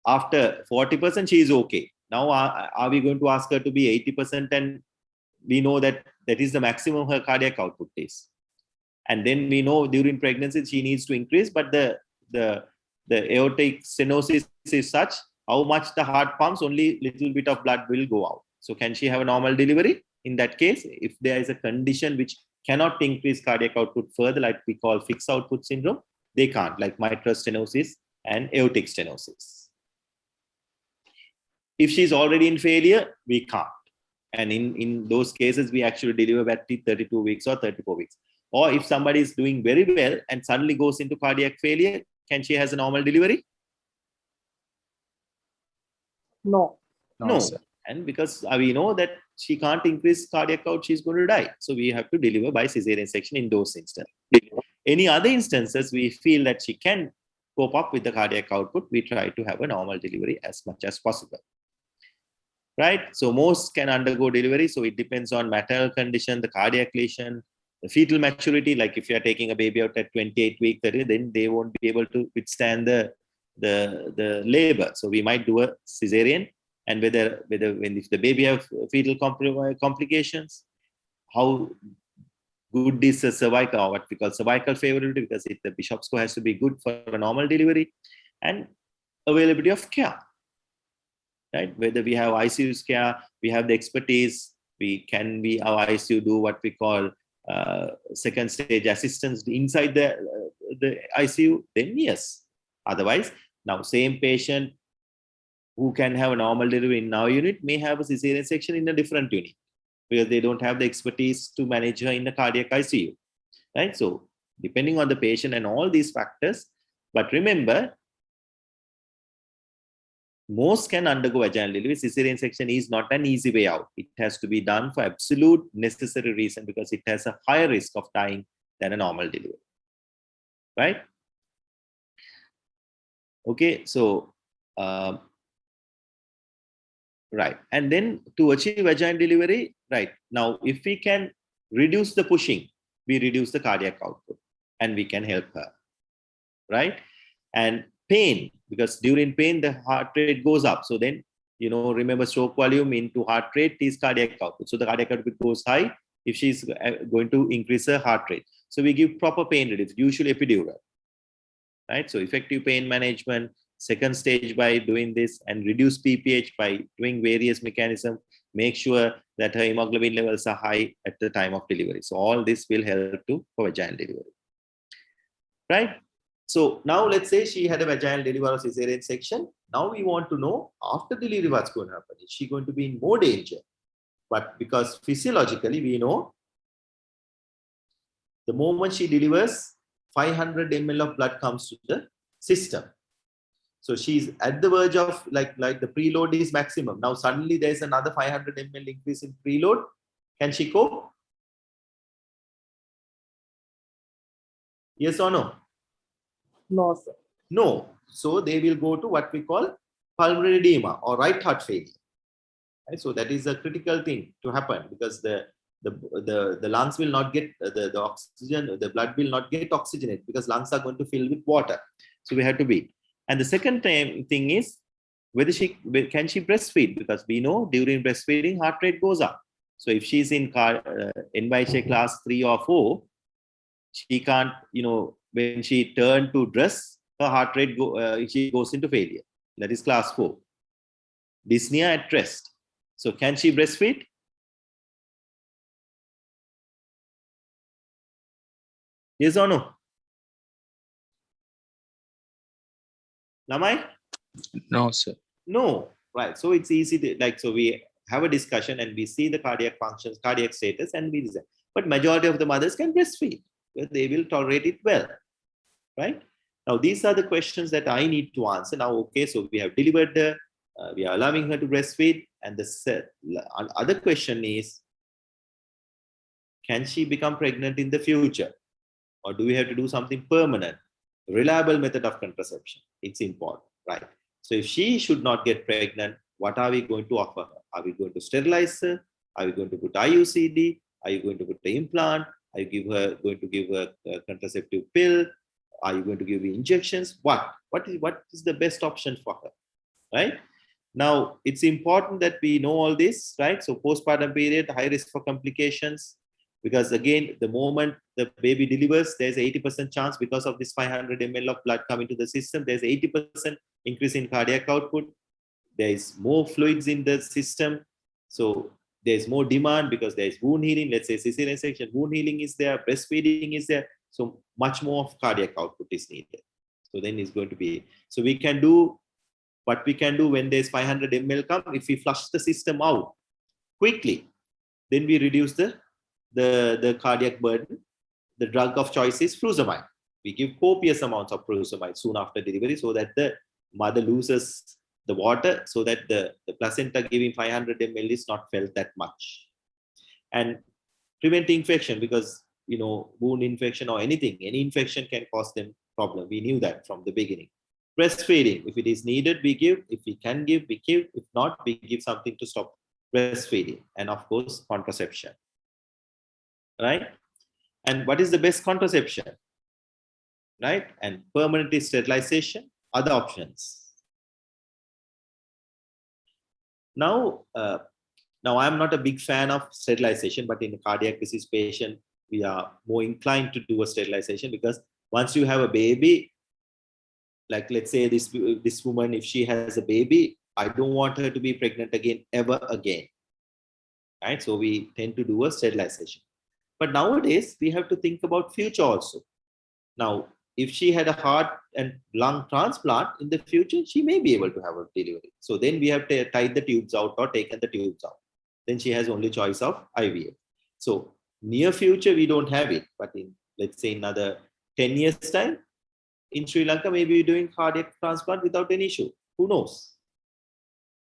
Speaker 2: after 40%, she is okay. Now, are we going to ask her to be 80%? And we know that is the maximum her cardiac output is. And then we know during pregnancy, she needs to increase, but the aortic stenosis is such, how much the heart pumps, only little bit of blood will go out. So can she have a normal delivery? In that case, if there is a condition which cannot increase cardiac output further, like we call fixed output syndrome, they can't, like mitral stenosis and aortic stenosis. If she's already in failure, we can't. And in those cases, we actually deliver at 32 weeks or 34 weeks. Or if somebody is doing very well and suddenly goes into cardiac failure, can she has a normal delivery?
Speaker 9: No.
Speaker 2: No.
Speaker 7: Sir.
Speaker 2: And because we know that she can't increase cardiac out, she's going to die. So we have to deliver by cesarean section in those instances. Any other instances, we feel that she can cope up with the cardiac output, we try to have a normal delivery as much as possible. right? So most can undergo delivery. So it depends on maternal condition, the cardiac lesion, the fetal maturity. Like if you are taking a baby out at 28 weeks, then they won't be able to withstand the labor. So we might do a cesarean, and if the baby have fetal complications, how good is a cervical, or what we call cervical favorability, because the Bishop score has to be good for a normal delivery, and availability of care, right? Whether we have ICU care, we have the expertise, our ICU do what we call second stage assistance inside the ICU, then yes. Otherwise, now same patient who can have a normal delivery in our unit may have a cesarean section in a different unit, because they don't have the expertise to manage her in the cardiac ICU, right? So depending on the patient and all these factors, but remember, most can undergo vaginal delivery. Cesarean section is not an easy way out. It has to be done for absolute necessary reason, because it has a higher risk of dying than a normal delivery, right? Okay, so right, and then to achieve vaginal delivery, right, now if we can reduce the pushing, we reduce the cardiac output and we can help her, right? And pain, because during pain the heart rate goes up, so then remember, stroke volume into heart rate is cardiac output, so the cardiac output goes high if she's going to increase her heart rate. So we give proper pain relief, usually epidural, right? So effective pain management, second stage by doing this, and reduce PPH by doing various mechanisms, make sure that her hemoglobin levels are high at the time of delivery. So all this will help for vaginal delivery, right? So now let's say she had a vaginal delivery or cesarean section. Now we want to know after delivery what's going to happen. Is she going to be in more danger? But because physiologically we know the moment she delivers, 500 ml of blood comes to the system. So she's at the verge of like the preload is maximum. Now suddenly there's another 500 ml increase in preload. Can she cope? Yes or no?
Speaker 9: No, sir.
Speaker 2: No. So they will go to what we call pulmonary edema or right heart failure. Right? So that is a critical thing to happen, because the lungs will not get the oxygen, the blood will not get oxygenated, because lungs are going to fill with water. So we have to beat. And the second thing is can she breastfeed, because we know during breastfeeding heart rate goes up. So if she's in NYHA class 3 or 4, she can't, when she turn to dress, her heart rate she goes into failure. That is class 4. Dyspnea at rest. So can she breastfeed? Yes or no? Namai?
Speaker 6: No, sir.
Speaker 2: No, right. So it's easy to, so we have a discussion and we see the cardiac functions, cardiac status, and we design. But majority of the mothers can breastfeed. They will tolerate it well, right? Now, these are the questions that I need to answer. Now, okay, so we have delivered her, we are allowing her to breastfeed. And the other question is, can she become pregnant in the future? Or do we have to do something permanent? Reliable method of contraception. It's important, right? So if she should not get pregnant, what are we going to offer her? Are we going to sterilize her? Are we going to put IUCD? Are you going to put the implant? Are you going to give her a contraceptive pill? Are you going to give her injections? What is the best option for her, right? Now, it's important that we know all this, right? So postpartum period, high risk for complications, because again, the moment the baby delivers, there's 80% chance, because of this 500 ml of blood coming to the system, there's 80% increase in cardiac output. There is more fluids in the system. So there's more demand, because there's wound healing. Let's say cesarean section, wound healing is there, breastfeeding is there. So much more of cardiac output is needed. So then it's going to be, so we can do what we can do when there's 500 ml come. If we flush the system out quickly, then we reduce the cardiac burden. The drug of choice is furosemide. We give copious amounts of furosemide soon after delivery, so that the mother loses the water, so that the placenta giving 500 ml is not felt that much. And prevent infection, because wound infection or any infection can cause them problem. We knew that from the beginning. Breastfeeding, if it is needed, we give. If we can give, we give. If not, we give something to stop breastfeeding. And of course, contraception, right? And what is the best contraception, right? And permanent sterilization, other options. Now, now I'm not a big fan of sterilization, but in a cardiac disease patient, we are more inclined to do a sterilization, because once you have a baby, like let's say this woman, if she has a baby, I don't want her to be pregnant again, ever again, right? So we tend to do a sterilization. But nowadays, we have to think about future also. Now, if she had a heart and lung transplant in the future, she may be able to have a delivery. So then we have to tied the tubes out or taken the tubes out. Then she has only choice of IVF. So near future, we don't have it. But in, let's say, another 10 years time, in Sri Lanka, maybe we're doing cardiac transplant without any issue. Who knows,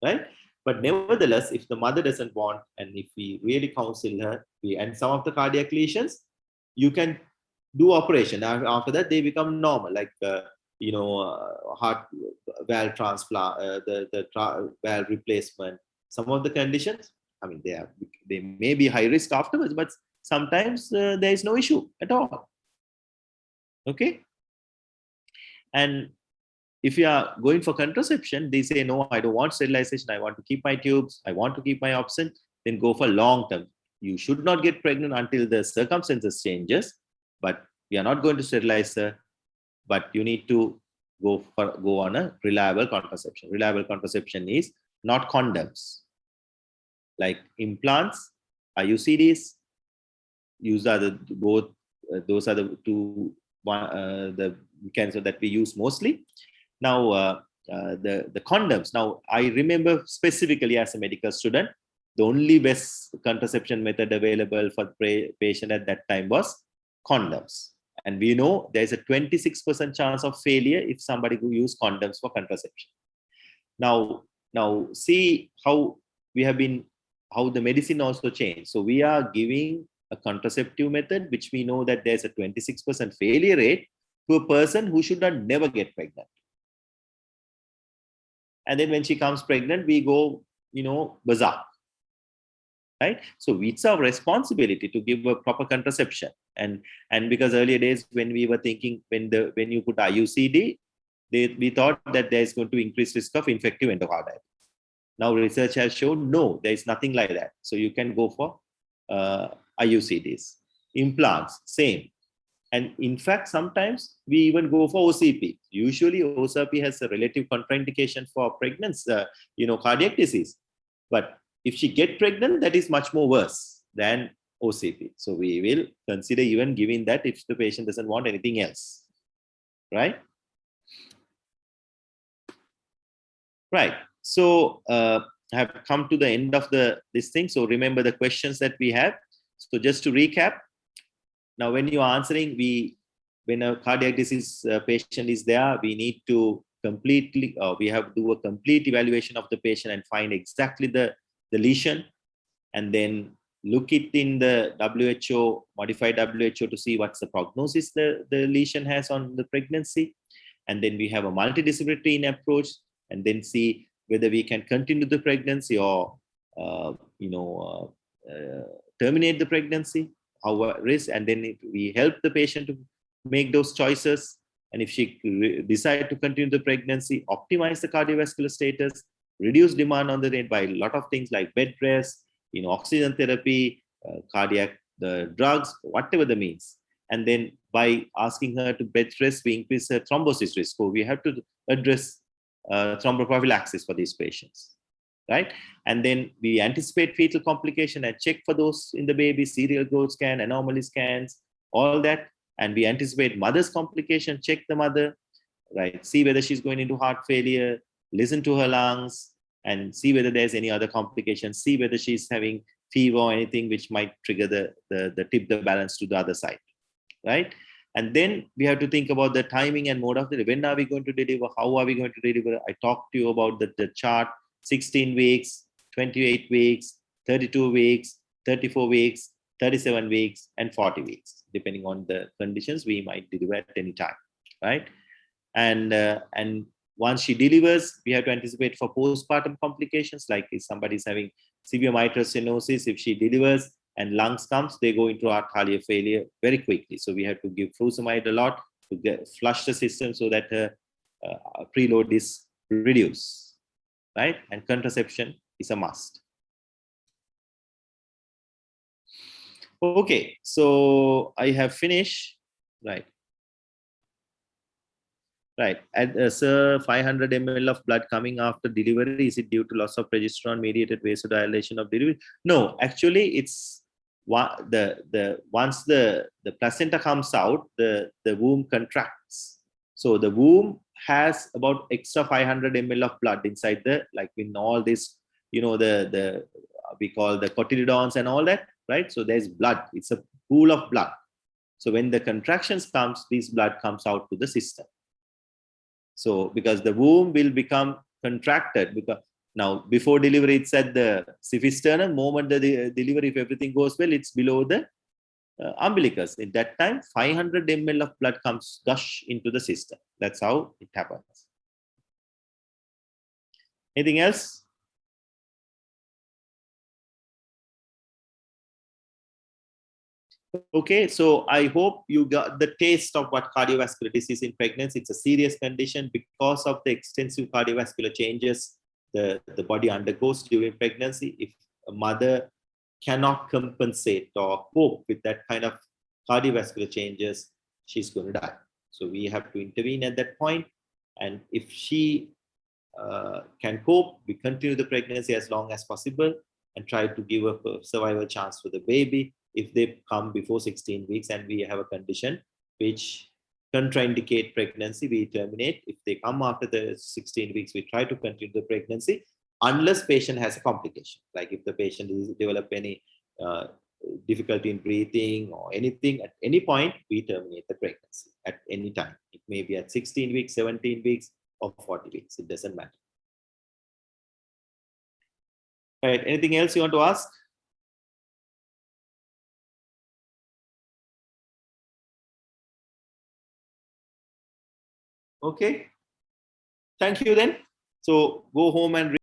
Speaker 2: right? But nevertheless, if the mother doesn't want, and if we really counsel her, and some of the cardiac lesions, you can do operation. After that, they become normal, like heart valve transplant, valve replacement. Some of the conditions, I mean, they may be high risk afterwards, but sometimes there is no issue at all. Okay. And if you are going for contraception, they say, no, I don't want sterilization. I want to keep my tubes. I want to keep my option. Then go for long term. You should not get pregnant until the circumstances changes. But we are not going to sterilize her. But you need to go on a reliable contraception. Reliable contraception is not condoms, like implants, IUCDs. Those are the two the cancer that we use mostly. Now, the condoms. Now, I remember specifically as a medical student, the only best contraception method available for the patient at that time was condoms. And we know there's a 26% chance of failure if somebody who use condoms for contraception. Now see how how the medicine also changed. So we are giving a contraceptive method, which we know that there's a 26% failure rate, to a person who should not never get pregnant. And then when she comes pregnant, we go, berserk, right? So it's our responsibility to give a proper contraception. And because earlier days, when we were thinking, when you put IUCD, we thought that there is going to increase risk of infective endocarditis. Now research has shown, no, there is nothing like that. So you can go for IUCDs. Implants, same. And in fact, sometimes we even go for OCP. Usually OCP has a relative contraindication for pregnancy, cardiac disease. But if she gets pregnant, that is much more worse than OCP. So we will consider even giving that if the patient doesn't want anything else, right? Right. So I have come to the end of this thing. So remember the questions that we have. So just to recap, now when you are answering, when a cardiac disease patient is there, we need to we have to do a complete evaluation of the patient and find exactly the lesion, and then look it in the WHO, modified WHO, to see what's the prognosis the lesion has on the pregnancy. And then we have a multidisciplinary approach, and then see whether we can continue the pregnancy or terminate the pregnancy, how risk, and then we help the patient to make those choices. And if she decide to continue the pregnancy, optimize the cardiovascular status, reduce demand on the rate by a lot of things like bed rest, oxygen therapy, cardiac drugs, whatever the means. And then by asking her to bed rest, we increase her thrombosis risk. So we have to address thromboprophylaxis for these patients, right? And then we anticipate fetal complication and check for those in the baby, serial growth scan, anomaly scans, all that. And we anticipate mother's complication, check the mother, right? See whether she's going into heart failure, listen to her lungs, and see whether there's any other complications, see whether she's having fever or anything which might trigger the tip the balance to the other side, right? And then we have to think about the timing and mode of delivery. When are we going to deliver? How are we going to deliver? I talked to you about the chart: 16 weeks, 28 weeks, 32 weeks, 34 weeks, 37 weeks, and 40 weeks. Depending on the conditions, we might deliver at any time, right? And once she delivers, we have to anticipate for postpartum complications, like if somebody is having severe mitral stenosis, if she delivers and lungs comes, they go into heart failure very quickly. So we have to give furosemide a lot to flush the system so that her preload is reduced, right? And contraception is a must. Okay, so I have finished, right? Right. Sir, 500 ml of blood coming after delivery, is it due to loss of progesterone mediated vasodilation of delivery? No, actually, it's once the placenta comes out, the womb contracts. So the womb has about extra 500 ml of blood inside like in all this, we call the cotyledons and all that, right? So there's blood. It's a pool of blood. So when the contractions comes, this blood comes out to the system. So because the womb will become contracted, because now before delivery it's at the ciphisternum, moment the delivery, if everything goes well, it's below the umbilicus. At that time, 500 ml of blood gush into the system. That's how it happens. Anything else? Okay, so I hope you got the taste of what cardiovascular disease in pregnancy. It's a serious condition because of the extensive cardiovascular changes the body undergoes during pregnancy. If a mother cannot compensate or cope with that kind of cardiovascular changes, she's going to die. So we have to intervene at that point. And if she can cope, we continue the pregnancy as long as possible and try to give a survival chance for the baby. If they come before 16 weeks and we have a condition which contraindicate pregnancy, we terminate. If they come after the 16 weeks, we try to continue the pregnancy unless patient has a complication. Like if the patient develop any difficulty in breathing or anything, at any point, we terminate the pregnancy at any time. It may be at 16 weeks, 17 weeks, or 40 weeks. It doesn't matter. All right. Anything else you want to ask? Okay. Thank you then. So go home and